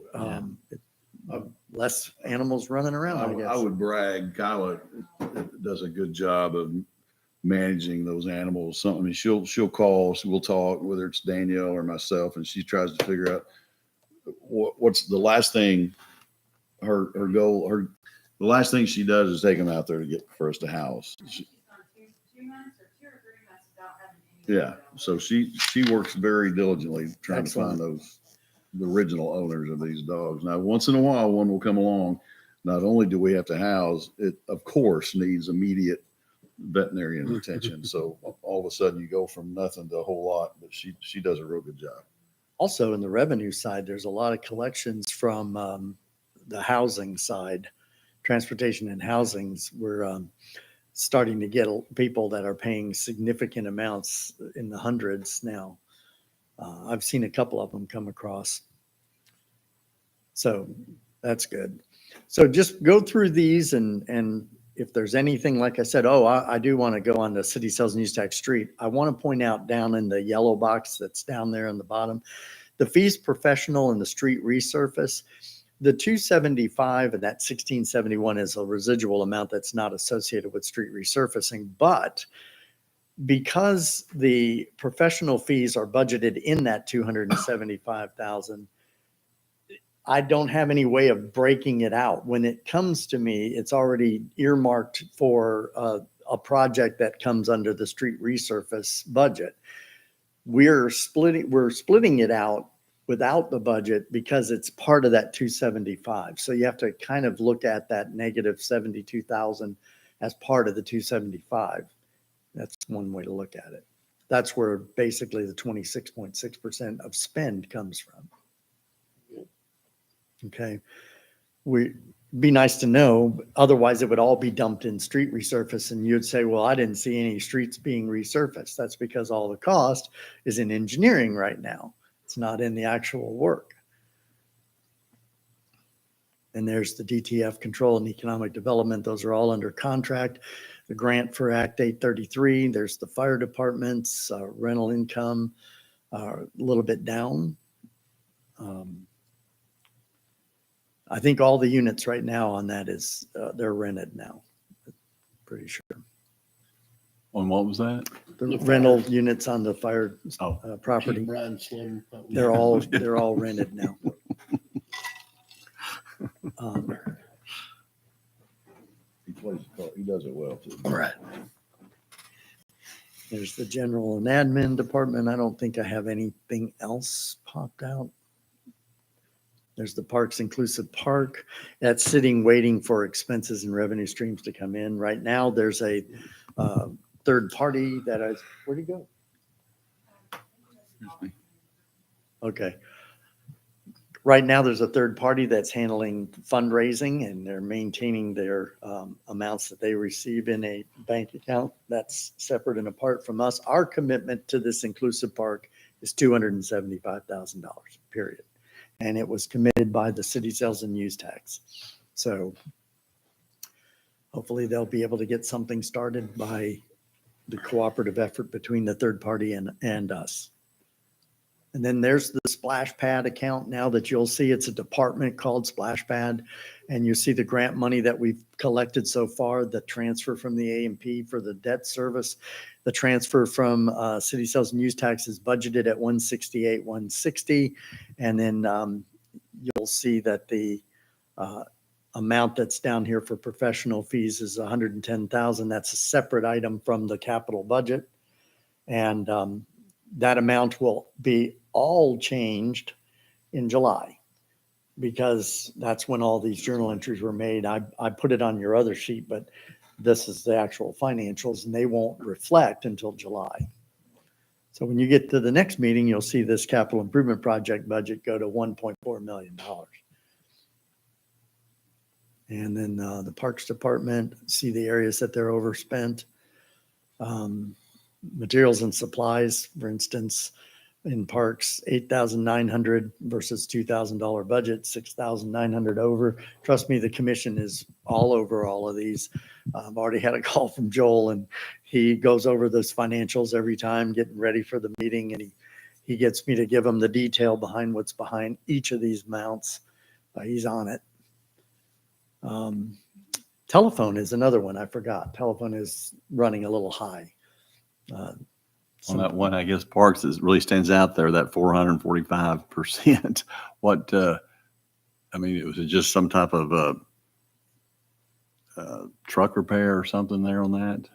less animals running around, I guess. I would brag. Kyla does a good job of managing those animals. I mean, she'll call, we'll talk, whether it's Danielle or myself, and she tries to figure out what's the last thing her goal. The last thing she does is take them out there to get for us to house. Yeah, so she works very diligently trying Excellent. to find the original owners of these dogs. Now, once in a while, one will come along. Not only do we have to house it, of course, needs immediate veterinarian attention. So all of a sudden you go from nothing to a whole lot, but she does a real good job. Also in the revenue side, there's a lot of collections from the housing side, transportation and housings. We're starting to get people that are paying significant amounts in the hundreds now. I've seen a couple of them come across. So that's good. So just go through these and if there's anything, like I said, I do want to go on to City Sales and Use Tax Street. I want to point out down in the yellow box that's down there on the bottom, the fees professional and the street resurface, the 275 and that 1671 is a residual amount that's not associated with street resurfacing. But because the professional fees are budgeted in that 275,000, I don't have any way of breaking it out. When it comes to me, it's already earmarked for a project that comes under the street resurface budget. We're splitting it out without the budget because it's part of that 275. So you have to kind of look at that negative 72,000 as part of the 275. That's one way to look at it. That's where basically the 26.6% of spend comes from. Okay. We'd be nice to know. Otherwise, it would all be dumped in street resurface. And you'd say, well, I didn't see any streets being resurfaced. That's because all the cost is in engineering right now. It's not in the actual work. And there's the DTF control and economic development. Those are all under contract. The grant for Act 833, there's the fire department's rental income, a little bit down. I think all the units right now on that is, they're rented now. Pretty sure. On what was that? The rental units on the fire Oh. property, Brian Slim. they're all rented now. Um, He does it well too. Right. There's the general and admin department. I don't think I have anything else popped out. There's the Parks Inclusive Park. That's sitting, waiting for expenses and revenue streams to come in. Right now, there's a third party that I, where'd he go? Okay. Right now, there's a third party that's handling fundraising and they're maintaining their amounts that they receive in a bank account. That's separate and apart from us. Our commitment to this inclusive park is $275,000, period. And it was committed by the city sales and use tax. So hopefully they'll be able to get something started by the cooperative effort between the third party and us. And then there's the splash pad account now that you'll see. It's a department called Splash Pad. And you see the grant money that we've collected so far, the transfer from the A&P for the debt service, the transfer from city sales and use tax is budgeted at 168, 160. And then you'll see that the amount that's down here for professional fees is 110,000. That's a separate item from the capital budget. And that amount will be all changed in July because that's when all these journal entries were made. I put it on your other sheet, but this is the actual financials and they won't reflect until July. So when you get to the next meeting, you'll see this capital improvement project budget go to $1.4 million. And then the Parks Department, see the areas that they're overspent. Materials and supplies, for instance, in parks, 8,900 versus $2,000 budget, 6,900 over. Trust me, the commission is all over all of these. I've already had a call from Joel and he goes over those financials every time, getting ready for the meeting. And he gets me to give him the detail behind what's behind each of these amounts. He's on it. Telephone is another one I forgot. Telephone is running a little high. On that one, I guess Parks is really stands out there, that 445%. What, I mean, it was just some type of truck repair or something there on that?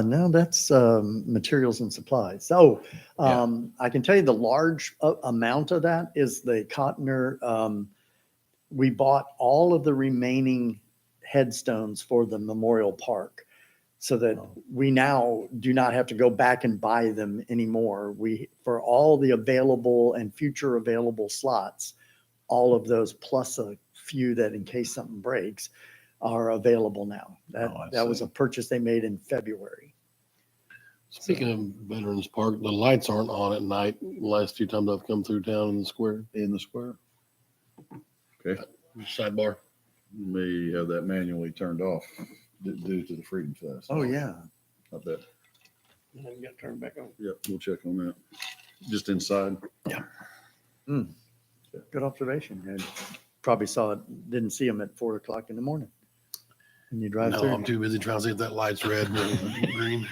No, that's materials and supplies. So I can tell you the large amount of that is the Cottoner. We bought all of the remaining headstones for the memorial park so that we now do not have to go back and buy them anymore. For all the available and future available slots, all of those plus a few that in case something breaks are available now. That was a purchase they made in February. Speaking of Veterans Park, the lights aren't on at night. The last few times I've come through town in the square. In the square. Okay. Sidebar. May have that manually turned off due to the Freedom Fest. Oh, yeah. I bet. And then you got to turn back on. Yep, we'll check on that. Just inside. Good observation. I probably saw it, didn't see them at 4 o'clock in the morning. And you drive No, through. I'm too busy trying to see if that light's red and green.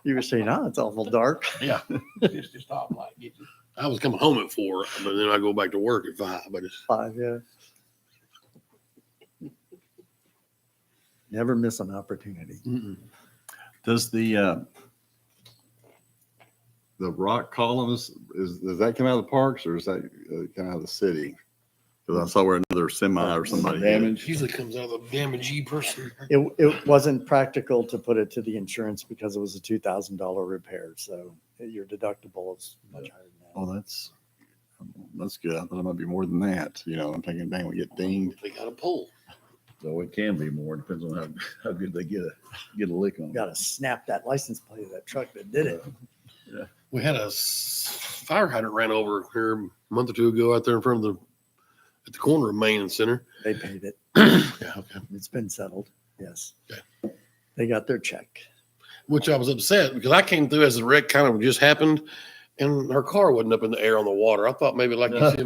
You were saying, it's awful dark. Yeah. Just a stop light. Get you. I was coming home at 4, but then I go back to work at 5. But it's 5, yeah. Never miss an opportunity. Does the rock columns, does that come out of the parks or is that come out of the city? Because I saw where another semi or somebody. Damage. usually comes out of the damagee person. It wasn't practical to put it to the insurance because it was a $2,000 repair. So your deductible is much higher than that. Oh, that's good. I thought it might be more than that. You know, I'm thinking, dang, we get dinged. They got a pull. So it can be more. Depends on how good they get a lick on. Got to snap that license plate of that truck that did it. We had a fire hydrant ran over here a month or two ago out there in front of at the corner of Main and Center. They paid it. Yeah, okay. It's been settled. Yes. Okay. They got their check. Which I was upset because I came through as the wreck kind of just happened and her car wasn't up in the air on the water. I thought maybe like you see,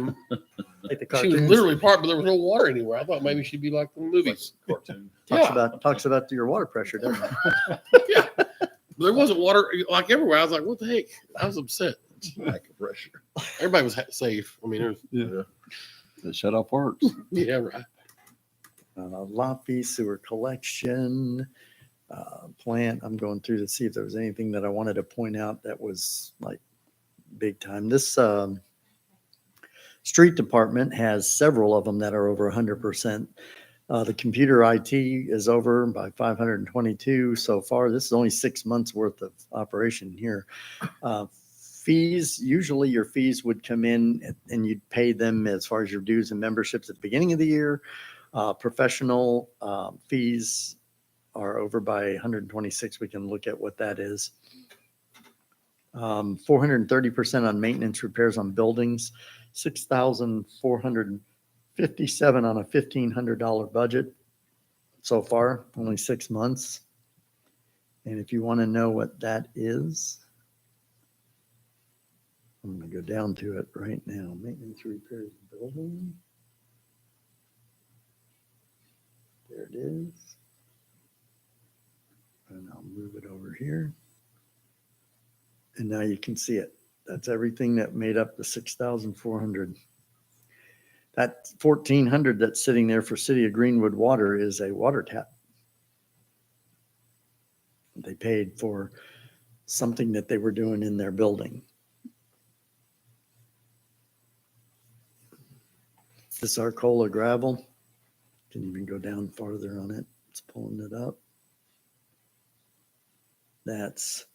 Like the she was cartoons. literally parked, but there was no water anywhere. I thought maybe she'd be like the movies. Cartoon. Talks about your water pressure, doesn't it? Yeah. There wasn't water like everywhere. I was like, what the heck? I was upset. Lack of pressure. Everybody was safe. I mean, it was, Yeah. The shut off works. yeah, right. Lot fee, sewer collection, plant. I'm going through to see if there was anything that I wanted to point out that was like big time. This street department has several of them that are over 100%. The computer IT is over by 522 so far. This is only 6 months worth of operation here. Fees, usually your fees would come in and you'd pay them as far as your dues and memberships at the beginning of the year. Professional fees are over by 126. We can look at what that is. 430% on maintenance repairs on buildings, 6,457 on a $1,500 budget so far, only 6 months. And if you want to know what that is, I'm going to go down to it right now. Maintenance repairs building. There it is. And I'll move it over here. And now you can see it. That's everything that made up the 6,400. That 1,400 that's sitting there for City of Greenwood water is a water tap. They paid for something that they were doing in their building. This Arcola gravel. Can even go down farther on it. It's pulling it up. That's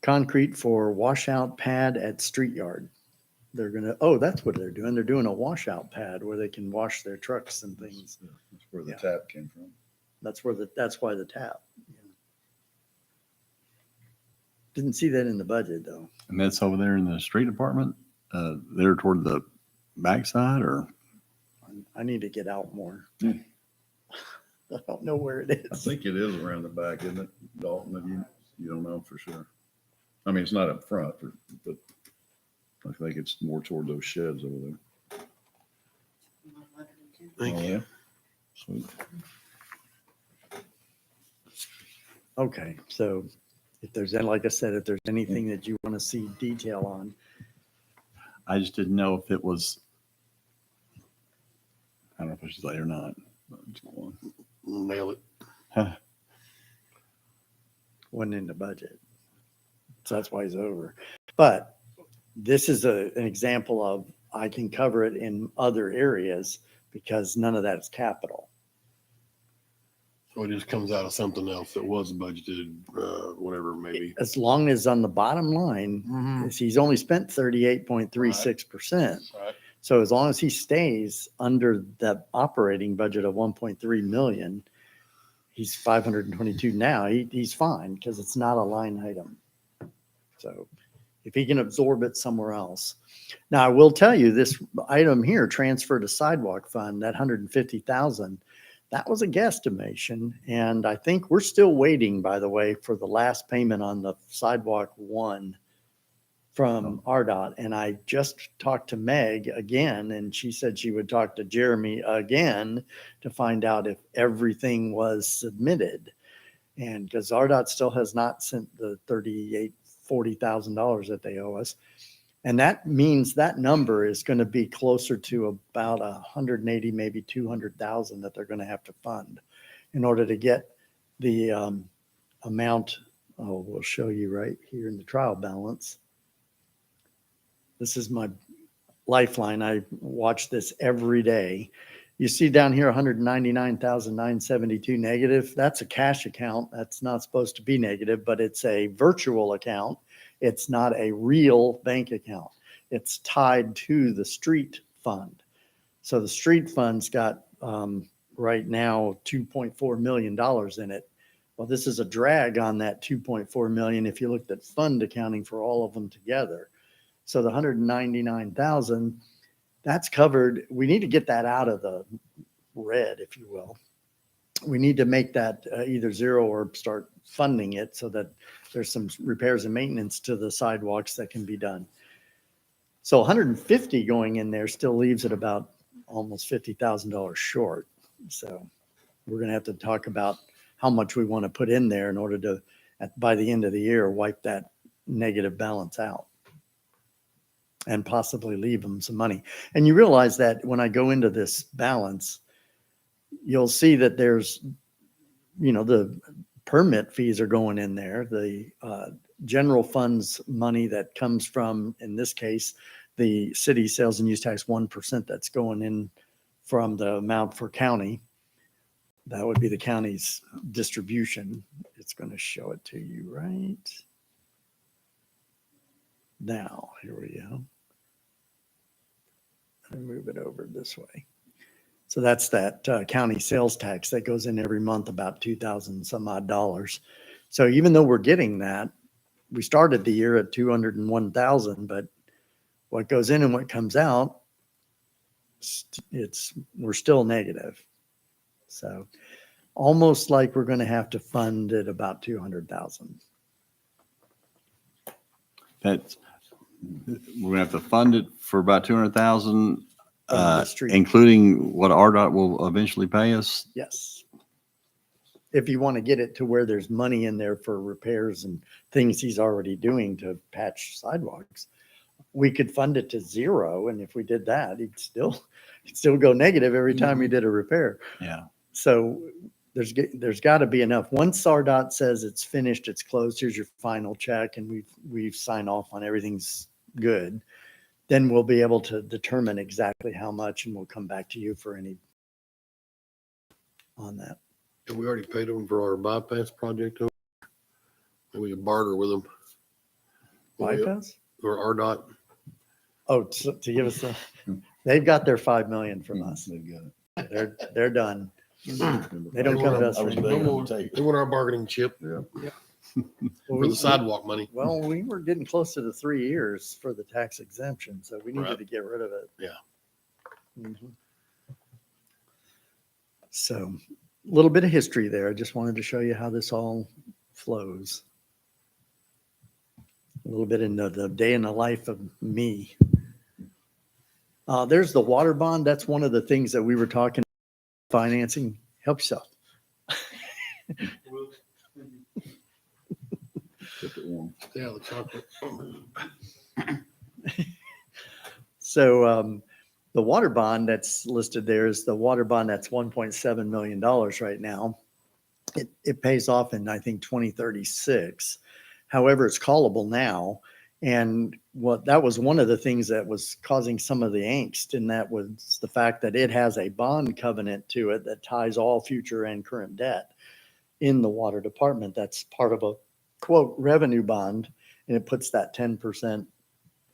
concrete for washout pad at street yard. They're gonna, oh, that's what they're doing. They're doing a washout pad where they can wash their trucks and things. That's where the Yeah. tap came from. That's why the tap. Didn't see that in the budget though. And that's over there in the street department, there toward the backside, or? I need to get out more. Hmm. I don't know where it I is. think it is around the back, isn't it, Dalton? That you don't know for sure. I mean, it's not up front, but I think it's more toward those sheds over there. Thank Oh, you. yeah? Sweet. Okay, so if there's, like I said, if there's anything that you want to see detail on, I just didn't know if it was, I don't know if I should say or not. but just go on. Nail it. wasn't in the budget. So that's why he's over. But this is an example of, I can cover it in other areas because none of that is capital. So it just comes out of something else that was budgeted, whatever, maybe. As long as on the bottom line, is he's only spent 38.36%. Right. So as long as he stays under that operating budget of 1.3 million, he's 522 now. He's fine because it's not a line item. So if he can absorb it somewhere else. Now, I will tell you this item here, transfer to sidewalk fund, that 150,000, that was a guesstimation. And I think we're still waiting, by the way, for the last payment on the sidewalk one from RDOT. And I just talked to Meg again, and she said she would talk to Jeremy again to find out if everything was submitted. And because RDOT still has not sent the $40,000 that they owe us. And that means that number is going to be closer to about 180, maybe 200,000 that they're going to have to fund in order to get the amount. Oh, we'll show you right here in the trial balance. This is my lifeline. I watch this every day. You see down here, 199,972 negative. That's a cash account. That's not supposed to be negative, but it's a virtual account. It's not a real bank account. It's tied to the street fund. So the street fund's got right now $2.4 million in it. Well, this is a drag on that 2.4 million if you looked at fund accounting for all of them together. So the 199,000, that's covered. We need to get that out of the red, if you will. We need to make that either zero or start funding it so that there's some repairs and maintenance to the sidewalks that can be done. So 150 going in there still leaves it about almost $50,000 short. So we're going to have to talk about how much we want to put in there in order to, by the end of the year, wipe that negative balance out and possibly leave them some money. And you realize that when I go into this balance, you'll see that there's, the permit fees are going in there. The general funds money that comes from, in this case, the city sales and use tax 1% that's going in from the amount for county. That would be the county's distribution. It's going to show it to you right now. Here we go. And move it over this way. So that's that county sales tax that goes in every month, about 2,000 some odd dollars. So even though we're getting that, we started the year at 201,000, but what goes in and what comes out, we're still negative. So almost like we're going to have to fund at about 200,000. That's, we're gonna have to fund it for about 200,000, From the street. including what RDOT will eventually pay us. Yes. If you want to get it to where there's money in there for repairs and things he's already doing to patch sidewalks, we could fund it to zero. And if we did that, he'd still go negative every time he did a repair. Yeah. So there's got to be enough. Once RDOT says it's finished, it's closed, here's your final check, and we've signed off on everything's good, then we'll be able to determine exactly how much, and we'll come back to you for any on that. And we already paid them for our bypass project. And we barter with them. Bypass? Or RDOT. Oh, to give us they've got their 5 million from us. They've got it. They're done. They don't come to us. for No anything. more. They want our bargaining chip for the sidewalk money. Well, we were getting close to the 3 years for the tax exemption, so we needed Right. to get rid of it. Yeah. Mhm. So a little bit of history there. I just wanted to show you how this all flows. A little bit into the day in the life of me. There's the water bond. That's one of the things that we were talking financing. Help yourself. Yeah, the chocolate. So the water bond that's listed there is the water bond that's $1.7 million right now. It pays off in, I think, 2036. However, it's callable now. And that was one of the things that was causing some of the angst, and that was the fact that it has a bond covenant to it that ties all future and current debt in the water department. That's part of a quote revenue bond, and it puts that 10%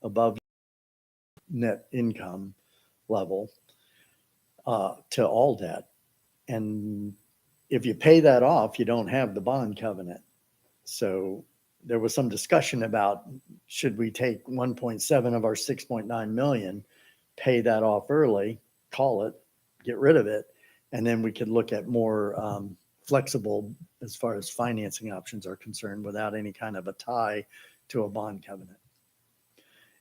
above net income level to all debt. And if you pay that off, you don't have the bond covenant. So there was some discussion about, should we take 1.7 of our 6.9 million, pay that off early, call it, get rid of it, and then we could look at more flexible as far as financing options are concerned without any kind of a tie to a bond covenant.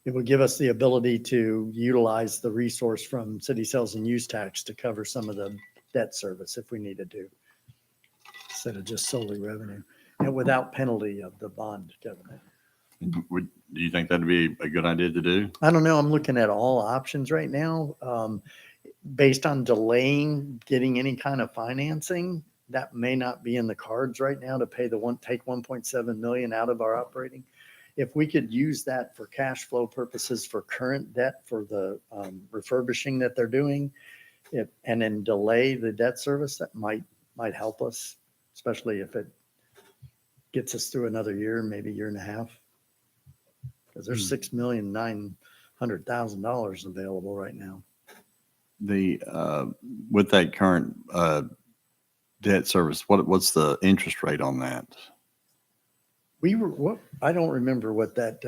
It would give us the ability to utilize the resource from city sales and use tax to cover some of the debt service if we needed to, instead of just solely revenue, and without penalty of the bond covenant. Do you think that'd be a good idea to do? I don't know. I'm looking at all options right now. Based on delaying getting any kind of financing, that may not be in the cards right now to take 1.7 million out of our operating. If we could use that for cash flow purposes for current debt for the refurbishing that they're doing, and then delay the debt service, that might help us, especially if it gets us through another year, maybe year and a half. Because there's $6,900,000 available right now. The with that current debt service, what's the interest rate on that? I don't remember what that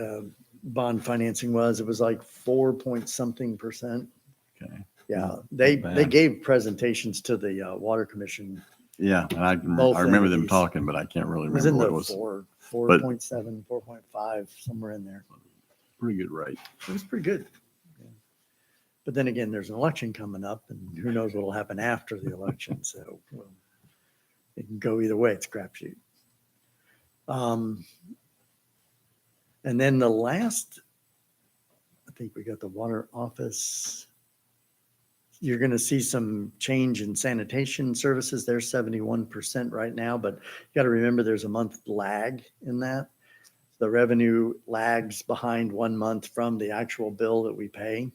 bond financing was. It was like 4 something percent. Okay. Yeah, they bad. gave presentations to the Water Commission. Yeah, and I Both remember them entities. talking, but I can't really It was remember in what the it was. 4.7, 4.5, somewhere in there. Pretty good rate. It was pretty good. Yeah. But then again, there's an election coming up and who knows what'll happen after the election. So well, it can go either way. It's a crapshoot. And then the last, I think we got the water office. You're going to see some change in sanitation services. They're 71% right now, but you got to remember there's a month lag in that. The revenue lags behind 1 month from the actual bill that we pay.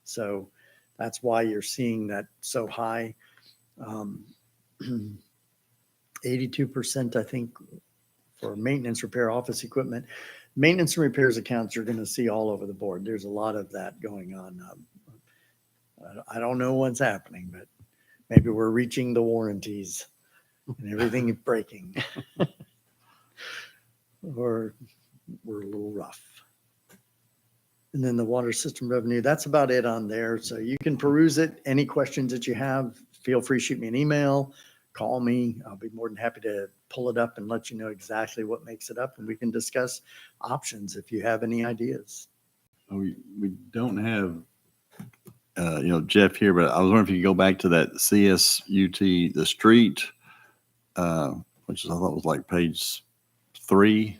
So that's why you're seeing that so high. 82%, I think, for maintenance, repair, office equipment. Maintenance and repairs accounts you're going to see all over the board. There's a lot of that going on. I don't know what's happening, but maybe we're reaching the warranties and everything is breaking. Or we're a little rough. And then the water system revenue, that's about it on there. So you can peruse it. Any questions that you have, feel free to shoot me an email, call me. I'll be more than happy to pull it up and let you know exactly what makes it up. And we can discuss options if you have any ideas. We don't have, Jeff here, but I was wondering if you could go back to that CSUT, the street, which I thought was like page 3.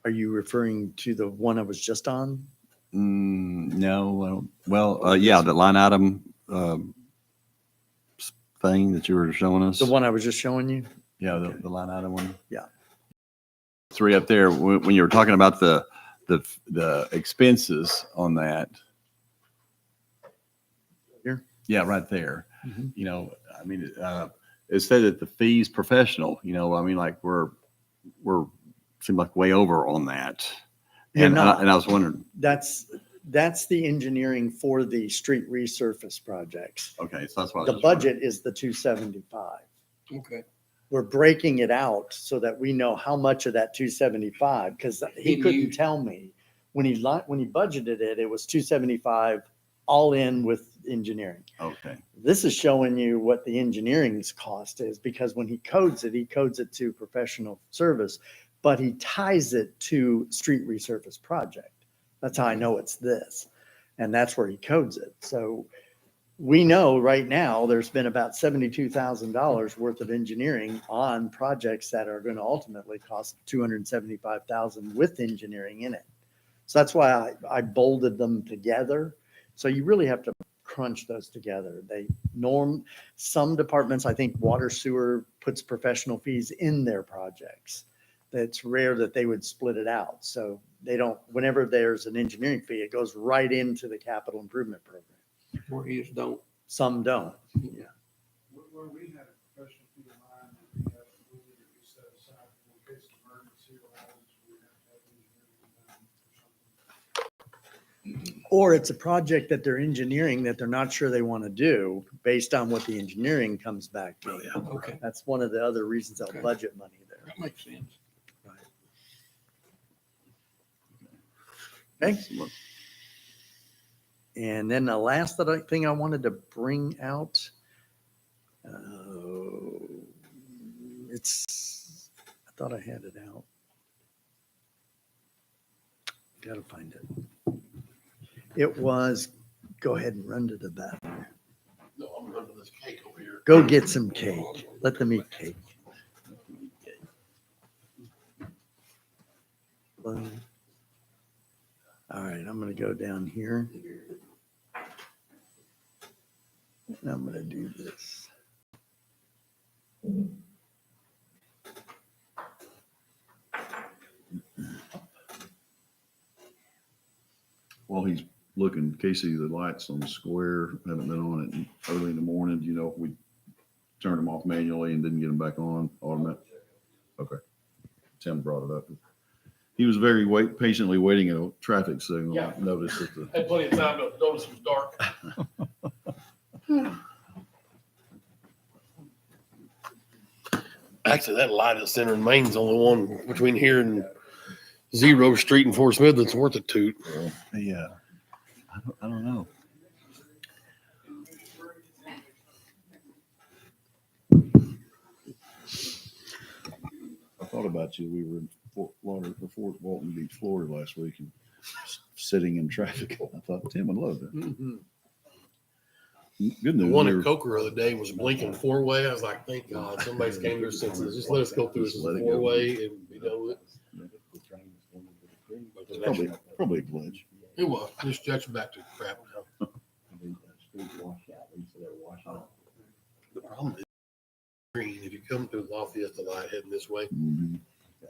Are you referring to the one I was just on? No. Yeah, the line item thing that you were showing us. The one I was just showing you? Yeah, Okay. the line item one. Yeah. 3 up there. When you were talking about the expenses on that. Here? Yeah, right there. Mhm. It said that the fees professional. Like we're seem like way over on that. You're And not. I was wondering. That's the engineering for the street resurface projects. Okay, so that's why I was The just wondering. budget is the 275. Okay. We're breaking it out so that we know how much of that 275, because he Didn't couldn't you- tell me when he budgeted it, it was 275 all in with engineering. Okay. This is showing you what the engineering's cost is, because when he codes it to professional service, but he ties it to street resurface project. That's how I know it's this. And that's where he codes it. So we know right now there's been about $72,000 worth of engineering on projects that are going to ultimately cost $275,000 with engineering in it. So that's why I bolded them together. So you really have to crunch those together. Some departments, I think water sewer puts professional fees in their projects. It's rare that they would split it out. So they don't, whenever there's an engineering fee, it goes right into the capital improvement program. Where he just don't. Some don't. Yeah. Where we had a professional fee in mind, we have a little bit we set aside in case of emergency or items we have to have engineering done or something. Or it's a project that they're engineering that they're not sure they want to do based on what the engineering comes back to. Okay. That's one of the other reasons they'll Okay. budget money there. That makes sense. Okay. And then the last thing I wanted to bring out, I thought I had it out. Gotta find it. It was, go ahead and run to the bathroom. No, I'm going to this cake over here. Go get some cake. Let them eat cake. Well, all right, I'm gonna go down here. And I'm gonna do this. While he's looking, Casey, the lights on the square haven't been on it early in the morning. Do you know if we turned them off manually and didn't get them back on automatic? Okay. Tim brought it up. He was very patiently waiting at a traffic signal. Yeah. Noticed that the Had plenty of time to notice it was dark. Actually, that light at Center and Main's only one between here and Zero Street and Fort Smith that's worth a toot. Yeah. I don't know. I thought about you. We were in Fort Walton Beach, Florida last week and sitting in traffic. I thought Tim would love that. Mhm. Good The news. one we at were- Coker the other day was blinking four-way. I was like, thank God, somebody's came to their senses. Just let us go through this Just let it go. four-way and be done with it. But the next- Probably a glitch. It was, just judge back to crap now. The problem is green, if you come through Lafayette, the light heading this way, Mhm.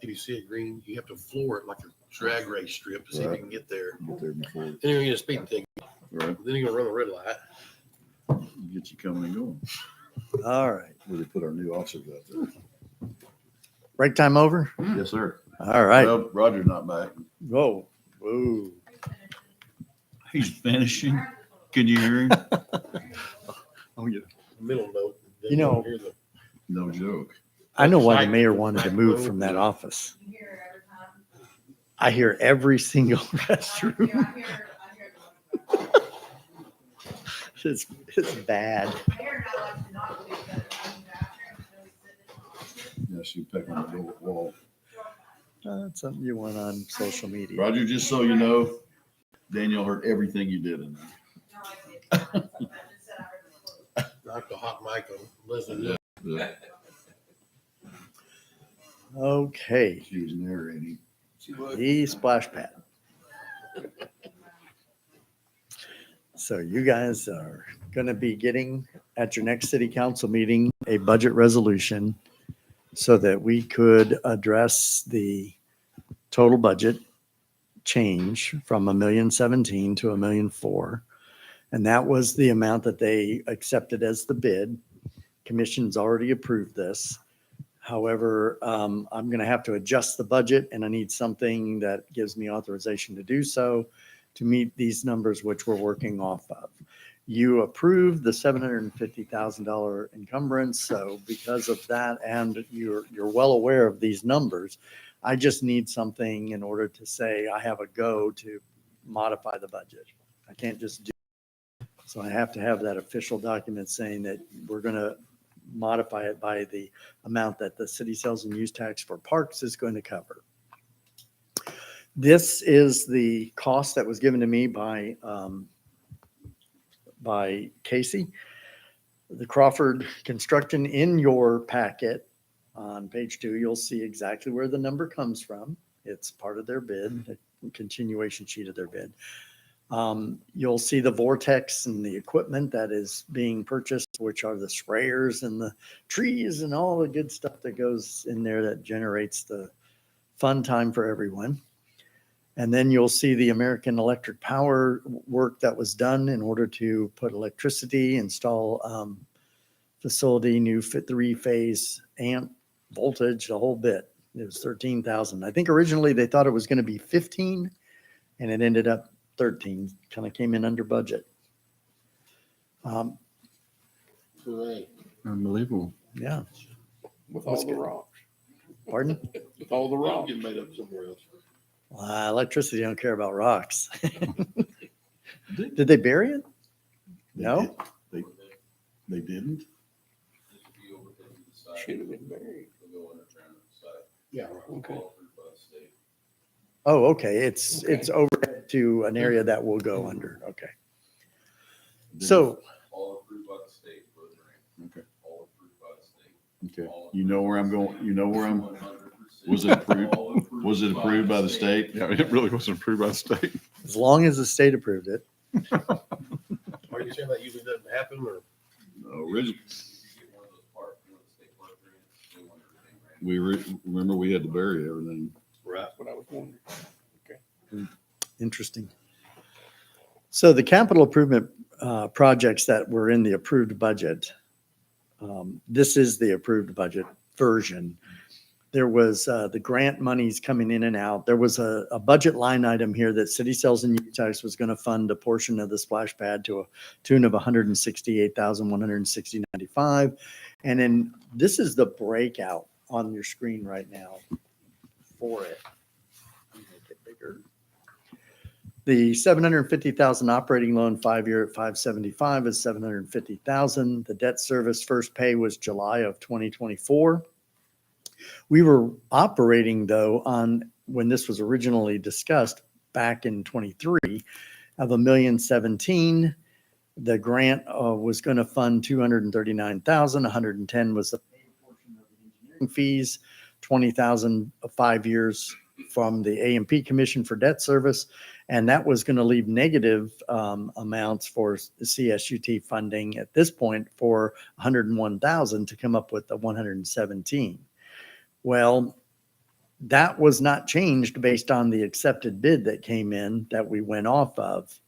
if you see a green, you have to floor it like a drag race strip to see if you can get there. Get there before, Then you're gonna get a speed ticket. right? Then you're gonna run a red light. Get you coming and going. All right. Where they put our new officers out there. Break time over? Yes, sir. All right. Well, Roger's not back. Whoa. Whoa. He's finishing. Can you hear him? Oh, yeah. Middle note. Then You know- hear the- No joke. I know why the mayor wanted to move from that office. You hear it every time. I hear every single restroom. Yeah, I hear the It's bad. I hear it not like to not believe that it's in the bathroom, so he's sitting in the Yeah, she pecked on the wall. That's something you want on social media. Roger, just so you know, Daniel heard everything you did in there. No, I did. I just said I heard the quote. Knock the hot mic on. Listen, Yeah, Okay. she was narrating. The splash pad. So you guys are going to be getting at your next city council meeting a budget resolution so that we could address the total budget change from 1,017,000 to 1,004,000. And that was the amount that they accepted as the bid. Commission's already approved this. However, I'm going to have to adjust the budget and I need something that gives me authorization to do so to meet these numbers, which we're working off of. You approved the $750,000 encumbrance. So because of that, and you're well aware of these numbers, I just need something in order to say I have a go to modify the budget. I can't just do. So I have to have that official document saying that we're going to modify it by the amount that the city sales and use tax for parks is going to cover. This is the cost that was given to me by Casey. The Crawford Construction in your packet on page 2, you'll see exactly where the number comes from. It's part of their bid, a continuation sheet of their bid. You'll see the vortex and the equipment that is being purchased, which are the sprayers and the trees and all the good stuff that goes in there that generates the fun time for everyone. And then you'll see the American Electric Power work that was done in order to put electricity, install facility, new 3-phase amp voltage, the whole bit. It was 13,000. I think originally they thought it was going to be 15 and it ended up 13, kind of came in under budget. hooray. Unbelievable. Yeah, With all the rocks. pardon? With all the I'll rocks. get made up somewhere else. Electricity don't care about rocks. Did they bury it? No? They didn't? Should have been buried. Yeah, okay. Oh, okay. It's overhead to an area that will go under. Okay. So, All approved by the state for the grant. Okay. All approved by the state. Okay. You know where I'm going, you know where I'm, 100%. was it approved? All approved Was it approved by the state? Yeah, it really wasn't approved by the state. as long as the state approved it. Are you saying that usually doesn't happen or? Originally, You get one of those park, one of the state park grants, they want everything ready. remember we had to bury everything. Right. That's what I was wondering. Interesting. So the capital improvement projects that were in the approved budget, this is the approved budget version. There was the grant monies coming in and out. There was a budget line item here that city sales and use tax was going to fund a portion of the splash pad to a tune of $168,160.95. And then this is the breakout on your screen right now for it. Make it bigger. The 750,000 operating loan 5-year at 575 is 750,000. The debt service first pay was July of 2024. We were operating though on, when this was originally discussed back in 23, of $1,017,000. The grant was going to fund 239,000. 110 was the portion of the engineering fees, 20,000 of 5 years from the A&P Commission for debt service. And that was going to leave negative amounts for CSUT funding at this point for 101,000 to come up with the 117. Well, that was not changed based on the accepted bid that came in that we went off of.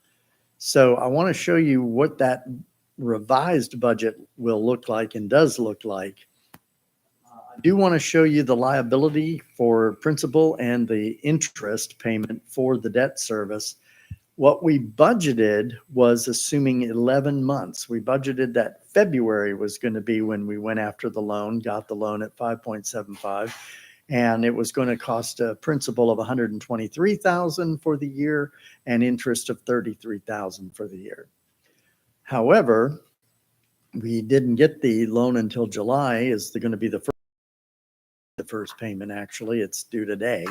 So I want to show you what that revised budget will look like and does look like. I do want to show you the liability for principal and the interest payment for the debt service. What we budgeted was assuming 11 months. We budgeted that February was going to be when we went after the loan, got the loan at 5.75. And it was going to cost a principal of 123,000 for the year and interest of 33,000 for the year. However, we didn't get the loan until July. Is going to be the first payment. Actually, it's due today.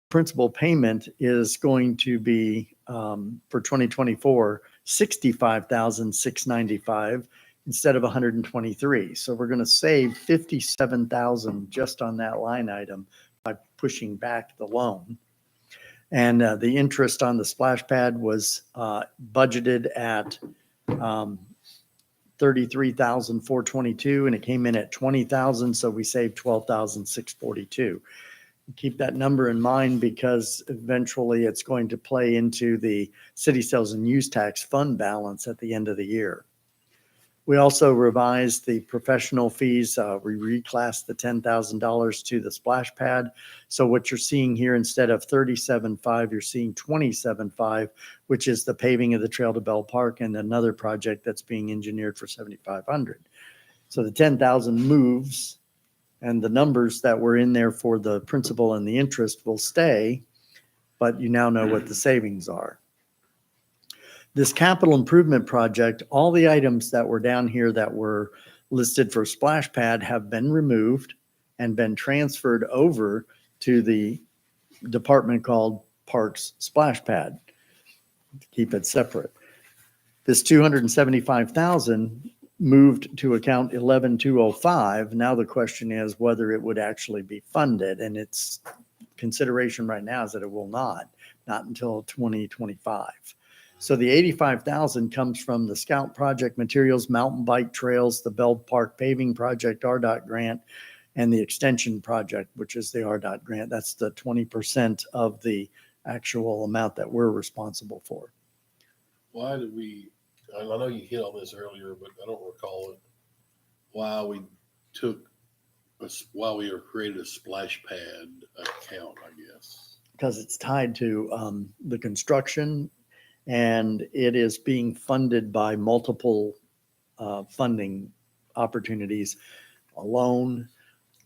Principal payment is going to be for 2024 $65,695. Instead of 123. So we're going to save 57,000 just on that line item by pushing back the loan. And the interest on the splash pad was budgeted at 33,422 and it came in at 20,000. So we saved 12,642. Keep that number in mind because eventually it's going to play into the city sales and use tax fund balance at the end of the year. We also revised the professional fees. We reclassed the $10,000 to the splash pad. So what you're seeing here, instead of 37.5, you're seeing 27.5, which is the paving of the trail to Bell Park and another project that's being engineered for 7,500. So the 10,000 moves and the numbers that were in there for the principal and the interest will stay, but you now know what the savings are. This capital improvement project, all the items that were down here that were listed for splash pad have been removed and been transferred over to the department called Parks Splash Pad to keep it separate. This 275,000 moved to account 11205. Now the question is whether it would actually be funded, and its consideration right now is that it will not until 2025. So the 85,000 comes from the Scout project materials, mountain bike trails, the Bell Park paving project, RDOT grant, and the extension project, which is the RDOT grant. That's the 20% of the actual amount that we're responsible for. Why did we, I know you hit on this earlier, but I don't recall it. Why we created a splash pad account, I guess. Because it's tied to the construction and it is being funded by multiple funding opportunities, a loan,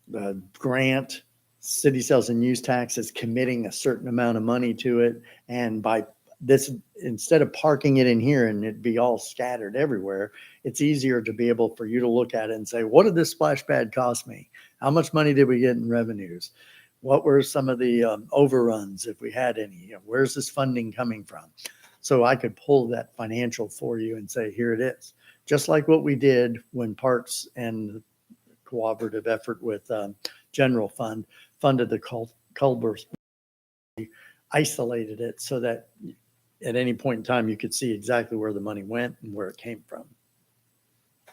the grant, city sales and use tax is committing a certain amount of money to it. And by this, instead of parking it in here and it be all scattered everywhere, it's easier to be able for you to look at it and say, what did this splash pad cost me? How much money did we get in revenues? What were some of the overruns, if we had any? Where's this funding coming from? So I could pull that financial for you and say, here it is. Just like what we did when Parks and cooperative effort with General Fund funded the culverts, isolated it so that at any point in time you could see exactly where the money went and where it came from.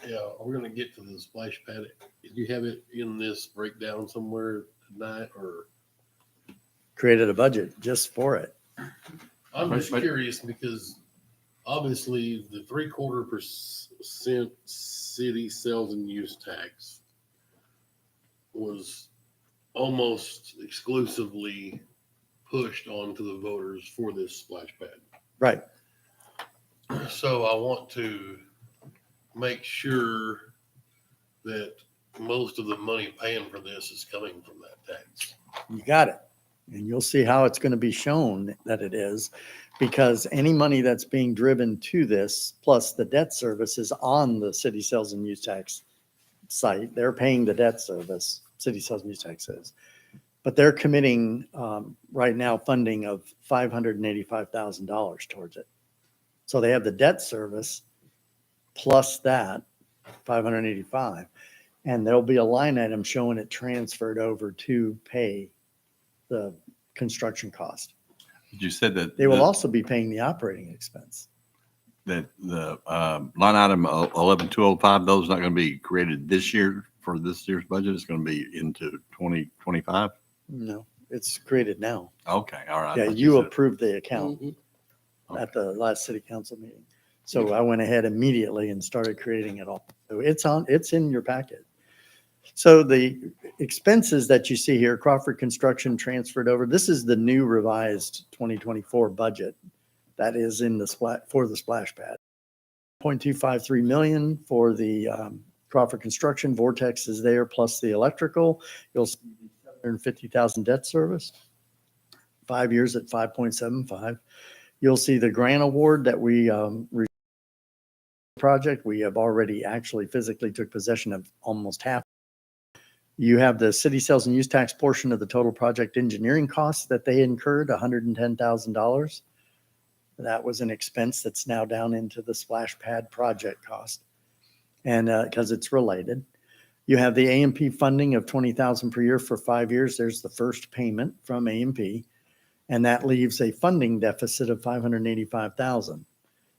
Yeah, we're going to get to the splash pad. Did you have it in this breakdown somewhere tonight, or Created a budget just for it. I'm just curious because obviously the 0.75% city sales and use tax was almost exclusively pushed onto the voters for this splash pad. Right. So I want to make sure that most of the money paying for this is coming from that tax. You got it. And you'll see how it's going to be shown that it is, because any money that's being driven to this, plus the debt service, is on the city sales and use tax site. They're paying the debt service, city sales and use tax is. But they're committing right now funding of $585,000 towards it. So they have the debt service plus that 585, and there'll be a line item showing it transferred over to pay the construction cost. You said that. They will also be paying the operating expense. That the line item 11,205, those not going to be created this year for this year's budget. It's going to be into 2025. No, it's created now. Okay, all right. Yeah, I thought you said- approved the account Mhm. at the last city council meeting. So I went ahead immediately and started creating it all. So it's in your packet. So the expenses that you see here, Crawford Construction transferred over, this is the new revised 2024 budget that is in the for the splash pad. 0.253 million for the Crawford Construction. Vortex is there plus the electrical. You'll see 750,000 debt service, 5 years at 5.75. You'll see the grant award that we project. We have already actually physically took possession of almost half. You have the city sales and use tax portion of the total project engineering costs that they incurred, $110,000. That was an expense that's now down into the splash pad project cost. And because it's related. You have the A&P funding of $20,000 per year for 5 years. There's the first payment from A&P. And that leaves a funding deficit of $585,000.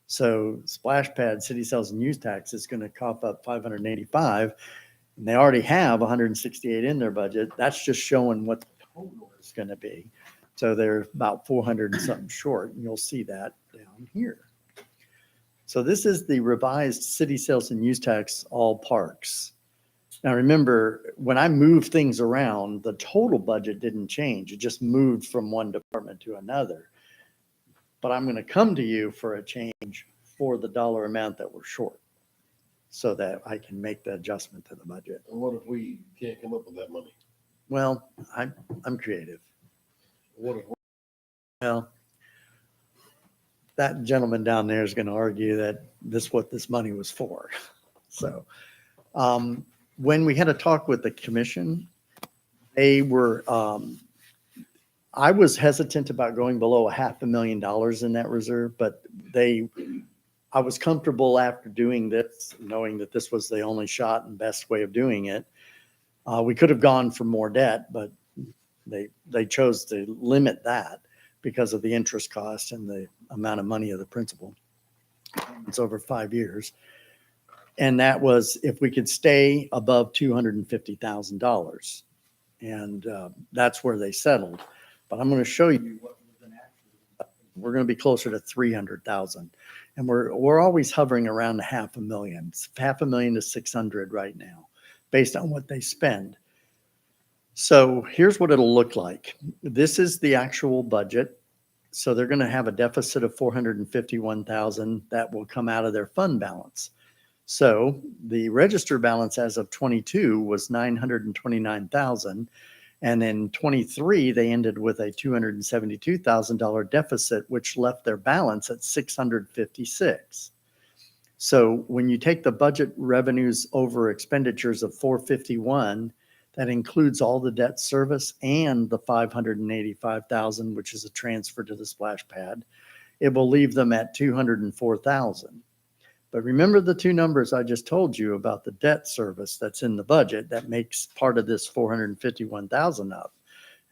So splash pad city sales and use tax is going to cough up 585, and they already have 168 in their budget. That's just showing what the total is going to be. So they're about 400 and something short, and you'll see that down here. So this is the revised city sales and use tax, all parks. Now remember, when I moved things around, the total budget didn't change. It just moved from one department to another. But I'm going to come to you for a change for the dollar amount that we're short so that I can make the adjustment to the budget. And what if we can't come up with that money? Well, I'm creative. What if, Well, that gentleman down there is going to argue that what this money was for. So when we had a talk with the commission, they were, I was hesitant about going below $500,000 in that reserve, but I was comfortable after doing this, knowing that this was the only shot and best way of doing it. We could have gone for more debt, but they chose to limit that because of the interest cost and the amount of money of the principal. It's over 5 years. And that was if we could stay above $250,000. And that's where they settled. But I'm going to show you what we're going to be closer to 300,000. And we're always hovering around $500,000. It's $500,000 to 600 right now, based on what they spend. So here's what it'll look like. This is the actual budget. So they're going to have a deficit of 451,000 that will come out of their fund balance. So the register balance as of 22 was 929,000. And in 23, they ended with a $272,000 deficit, which left their balance at 656. So when you take the budget revenues over expenditures of 451, that includes all the debt service and the 585,000, which is a transfer to the splash pad. It will leave them at 204,000. But remember the two numbers I just told you about the debt service that's in the budget that makes part of this 451,000 up.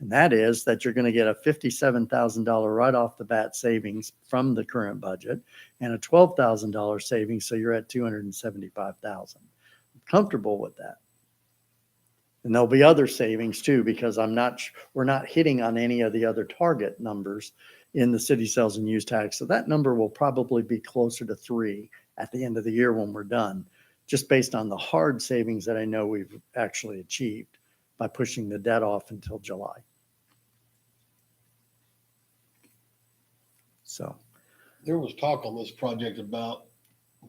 And that is that you're going to get a $57,000 right off the bat savings from the current budget and a $12,000 savings. So you're at 275,000. I'm comfortable with that. And there'll be other savings too, because we're not hitting on any of the other target numbers in the city sales and use tax. So that number will probably be closer to 3 at the end of the year when we're done, just based on the hard savings that I know we've actually achieved by pushing the debt off until July. So there was talk on this project about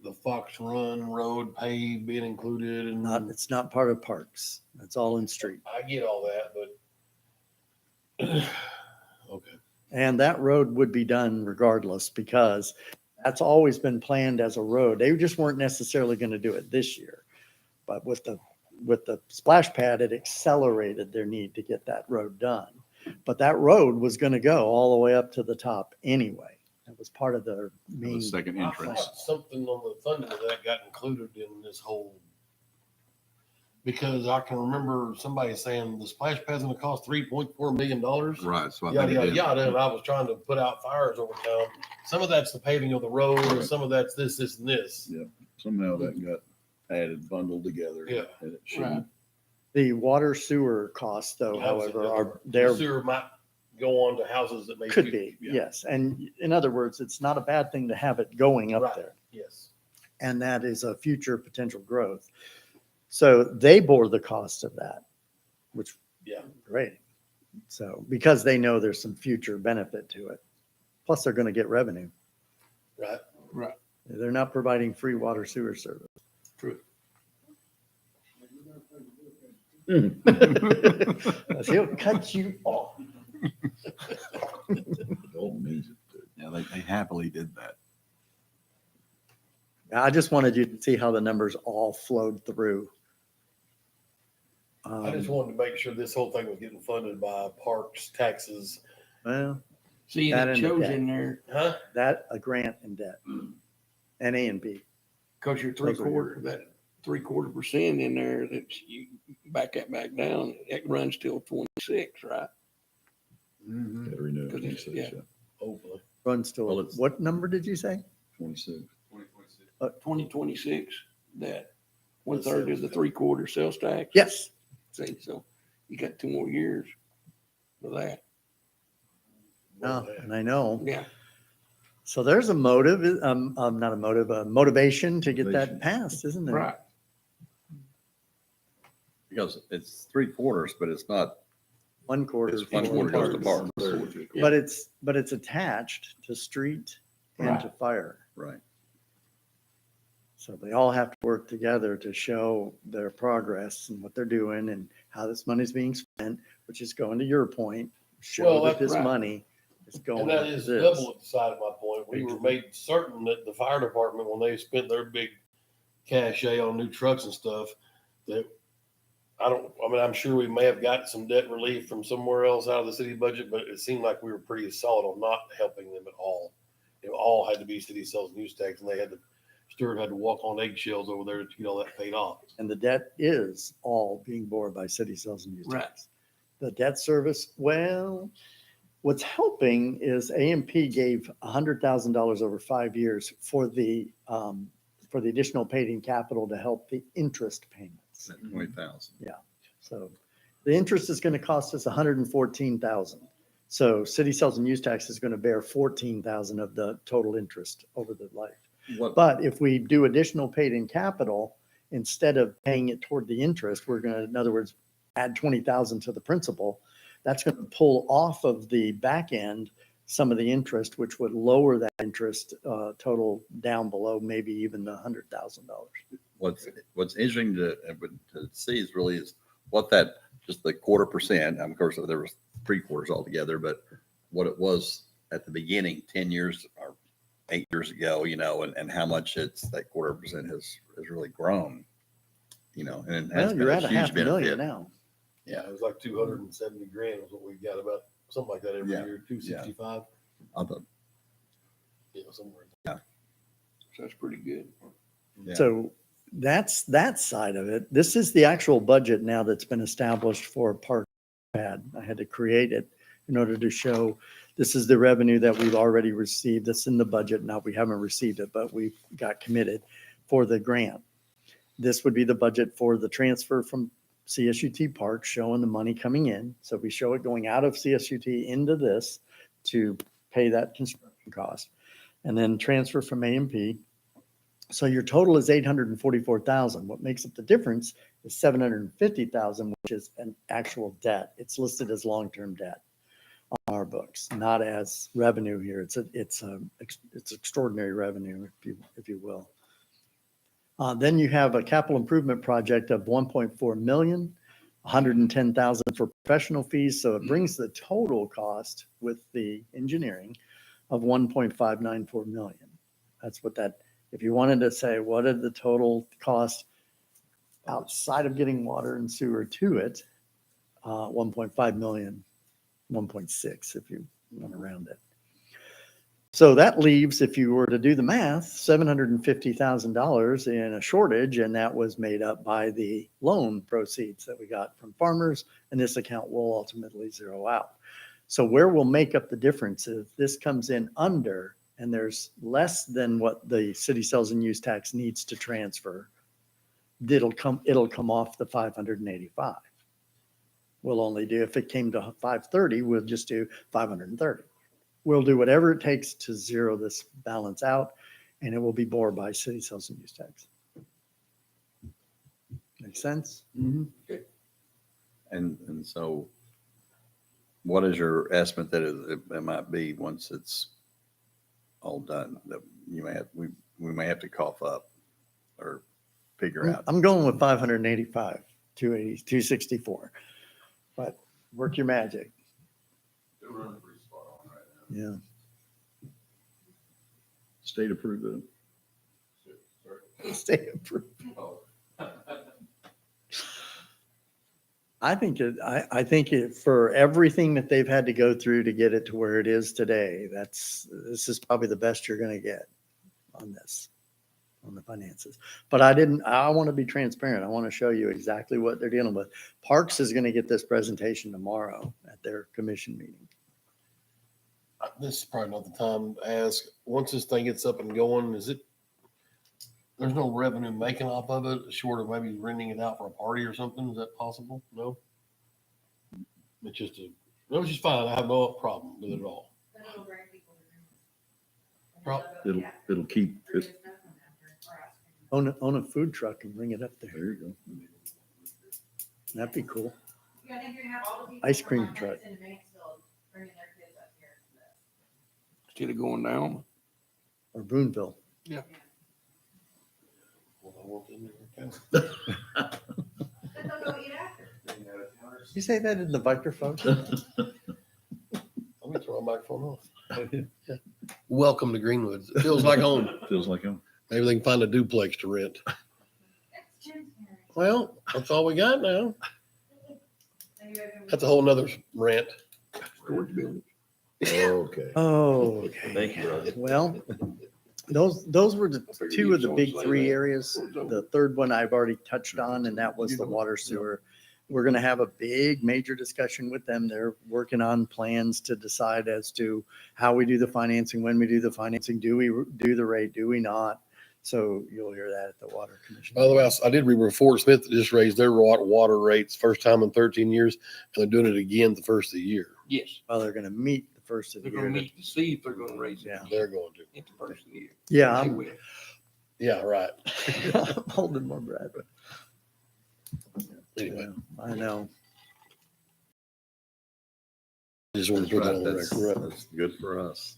the Fox Run Road paved being included and It's not part of parks. That's all in street. I get all that, but okay. And that road would be done regardless because that's always been planned as a road. They just weren't necessarily going to do it this year. But with the splash pad, it accelerated their need to get that road done. But that road was going to go all the way up to the top anyway. That was part of their main. second I entrance. thought something on the funding of that got included in this whole, because I can remember somebody saying the splash pad's gonna cost $3.4 million. Right, so I Yada, think it yada, did. yada, and I was trying to put out fires over town. Some of that's the paving of the road, and some of that's this, and this. Somehow that got added, bundled together. Yeah. And it shouldn't. The water sewer costs though, Yeah, I was however, thinking are the they're sewer might go on to houses that may. could be, Yeah. yes. And in other words, it's not a bad thing to have it going up Right. there. Yes. And that is a future potential growth. So they bore the cost of that, which Yeah. great. So because they know there's some future benefit to it. Plus they're going to get revenue. Right. They're not providing free water sewer service. True. He'll cut you off. Don't need it to. Yeah, they happily did that. I just wanted you to see how the numbers all flowed through. I just wanted to make sure this whole thing was getting funded by parks, taxes. Well, See, That and it and the shows debt. in there, Huh? that, a grant and debt. And A and B. cause you're Those are your- that 3/4% in there, that you back down, it runs till 26, right? Gotta renew it, 'Cause it's- 26, yeah. Hopefully. Runs Well, to, it's- what number did you say? 26. 2026. 2026, that 1/3 of the 3/4 sales tax. Yes. See, so you got 2 more years for that. Oh, and I know. Yeah. So there's a motive, not a motive, a motivation to get that Motivation. passed, isn't there? Right. Because it's 3/4, but it's not, 1/4. it's 1/4 goes to parks. But it's attached to street and to fire. Right. So they all have to work together to show their progress and what they're doing and how this money's being spent, which is going to your point. Show Well, that that's this right. money is going And that to is this. double at the side of my point. We were made certain that the fire department, when they spent their big cachet on new trucks and stuff, that I'm sure we may have got some debt relief from somewhere else out of the city budget, but it seemed like we were pretty solid on not helping them at all. It all had to be city sales and use tax, and Stewart had to walk on eggshells over there to get all that paid off. And the debt is all being borne by city sales and use Right. tax. The debt service, well, what's helping is AMP gave $100,000 over 5 years for the additional paid in capital to help the interest payments. At 20,000. So the interest is going to cost us 114,000. So city sales and use tax is going to bear 14,000 of the total interest over the life. What, But if we do additional paid in capital, instead of paying it toward the interest, we're going to, in other words, add 20,000 to the principal. That's going to pull off of the back end some of the interest, which would lower that interest total down below maybe even the $100,000. what's interesting to see is really is what that, just the 1/4%, of course, there was 3/4 altogether, but what it was at the beginning, 10 years or 8 years ago, and how much it's that 1/4% has really grown, and it has Well, been you're a at a huge $500,000 benefit. now. Yeah, it was like 270 grand was what we got, about something like that every Yeah. year, 265, Although, somewhere. So that's pretty good. Yeah. So that's that side of it. This is the actual budget now that's been established for Park Pad. I had to create it in order to show this is the revenue that we've already received. That's in the budget. Now we haven't received it, but we got committed for the grant. This would be the budget for the transfer from CSUT Park, showing the money coming in. So we show it going out of CSUT into this to pay that construction cost. And then transfer from AMP. So your total is 844,000. What makes up the difference is 750,000, which is an actual debt. It's listed as long-term debt on our books, not as revenue here. It's extraordinary revenue, if you will. Then you have a capital improvement project of 1.4 million, 110,000 for professional fees. So it brings the total cost with the engineering of 1.594 million. That's what that, if you wanted to say, what did the total cost outside of getting water and sewer to it? 1.5 million, 1.6 if you want to round it. So that leaves, if you were to do the math, $750,000 in a shortage, and that was made up by the loan proceeds that we got from farmers, and this account will ultimately zero out. So where we'll make up the difference if this comes in under, and there's less than what the city sales and use tax needs to transfer, it'll come off the 585. We'll only do, if it came to 530, we'll just do 530. We'll do whatever it takes to zero this balance out, and it will be borne by city sales and use tax. Make sense? And so what is your estimate that it might be once it's all done, that you may have, we may have to cough up or figure out? I'm going with 585, 280, 264, but work your magic. They're running pretty spot on right now. Yeah. State approved it. Stay approved. Oh. I think for everything that they've had to go through to get it to where it is today, this is probably the best you're going to get on this, on the finances. But I want to be transparent. I want to show you exactly what they're dealing with. Parks is going to get this presentation tomorrow at their commission meeting. This is probably not the time to ask, once this thing gets up and going, there's no revenue making off of it, short of maybe renting it out for a party or something? Is that possible? No? It's just which is fine. I have no problem with it at all. That'll bring people to Pro- It'll keep it. Own a food truck and bring it up there. There you go. That'd be cool. Yeah, I think you're gonna have all the people Ice cream from truck. in Mansfield bringing their kids up here to this. Instead of going down. Or Boonville. Well, I want them to work out. Then they'll go eat after. You say that in the microphone? Let me throw my microphone off. Yeah. Welcome to Greenwood. It feels like home. Feels like him. Maybe they can find a duplex to rent. That's Jim's parents. Well, that's all we got now. Maybe I can- That's a whole nother rant. Okay. Oh, okay. Thank you, brother. Well, those were the two of the big three areas. The third one I've already touched on, and that was the water sewer. We're going to have a big major discussion with them. They're working on plans to decide as to how we do the financing, when we do the financing, do we do the rate, do we not? So you'll hear that at the water commission. By the way, I did read where Fort Smith just raised their water rates first time in 13 years, and they're doing it again the first of the year. Yes. Well, they're going to meet the first of the They're gonna year. meet to see if they're gonna raise it. Yeah. They're going to. At the first of the year. Yeah, They I'm will. Yeah, right. holding my breath. Anyway, Yeah, I know. I just wanted to put that on the record. Right. That's good for us.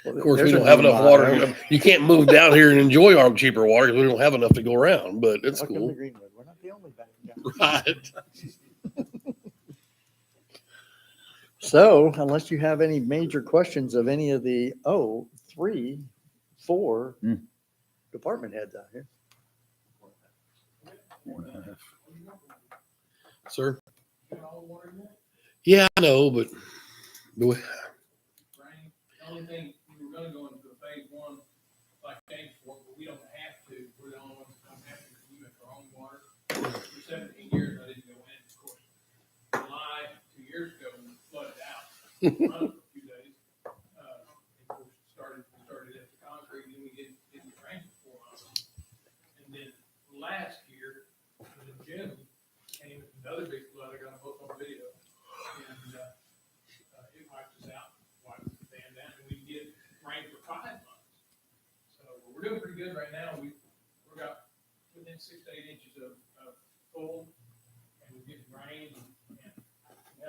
Of course, There's we a don't have new enough motto. water. You can't move down here and enjoy our cheaper water because we don't have enough to go around, but it's Welcome to cool. Greenwood. We're not the only bad guys. Right. So unless you have any major questions of any of the, 3, 4 Hmm. department heads out here. Sir? Yeah, I know, but Frank, the only thing, we were gonna go into phase one, like James Fork, but we don't have to, we're the only ones that don't have to, because we went for home water. For 17 years, I didn't go in, of course. July, 2 years ago, we flooded out, run for a few days. Of course, we started at the concrete, and then we didn't rain for 4 months. And then last year, in June, came another big flood, I got them both on video. And, it wiped us out, wiped the dam down, and we get rain for 5 months. So we're doing pretty good right now. We're got within 6 to 8 inches of full, and we're getting rain, and we had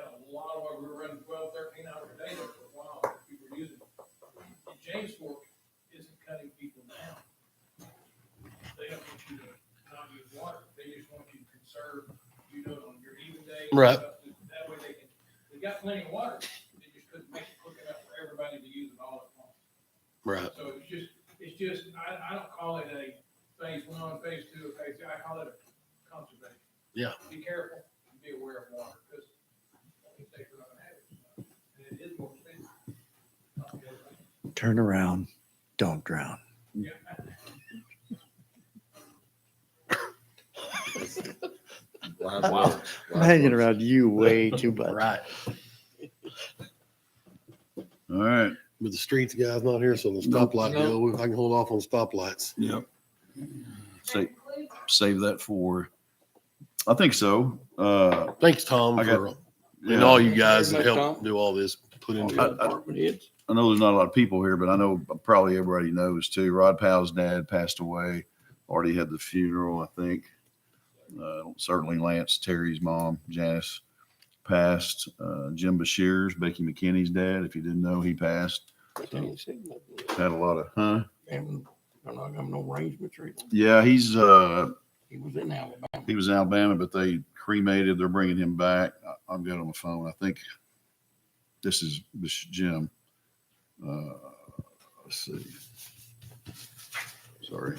a lot of, we were running 12, 13 hours a day there for a while, that people were using. And James Fork isn't cutting people down. They Right. That way they got plenty of water, they just couldn't make it quick enough for everybody to use it all at once. Right. So it's just, I don't call it a phase one, phase two, or phase three, I call it a conservation. Yeah. Be careful, and be aware of water, because they're not gonna have it, and it is more expensive. Turn around, don't drown. Yeah. I'm hanging around you way too much. Right. All right. But the streets guy's not here, so the stoplight No. deal, I can hold off on stoplights. Yep. Save that for, I think so. Thanks, Tom, I got- for, and yeah. all you guys that Very much, helped Tom. do all this, put into I- it. Department heads. I know there's not a lot of people here, but I know probably everybody knows too. Rod Powell's dad passed away. Already had the funeral, I think. Certainly Lance Terry's mom, Janice, passed. Jim Bashir's, Becky McKinney's dad, if you didn't know, he passed. Had a lot of, And they're not having no arrangements or anything. Yeah, He was in Alabama. he was in Alabama, but they cremated. They're bringing him back. I'm good on the phone. I think this is Jim. Let's see. Sorry.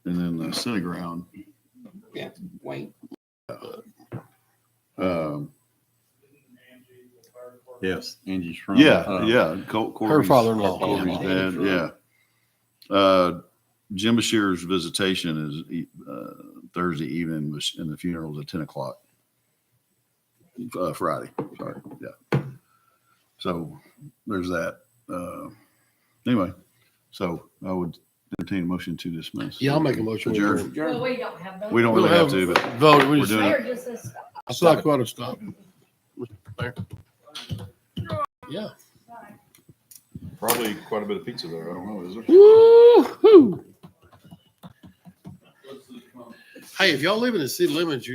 And then the Senate ground. Yeah, Wayne. Yes, Angie Schrum. Yeah. Corey's- father-in-law. Corey's Yeah. dad, yeah. Jim Bashir's visitation is Thursday evening, and the funeral's at 10 o'clock. Friday, sorry, yeah. So there's that. Anyway, so I would entertain a motion to dismiss. Yeah, I'll make a motion. Adjourn. Well, we don't have those. We don't really have to, but Vote, we we're just, doing it. They're just a stop. I thought I ought to stop. Yeah. Probably quite a bit of pizza there. I don't know, is there? Woo-hoo. Hey, if y'all live in the city limits, you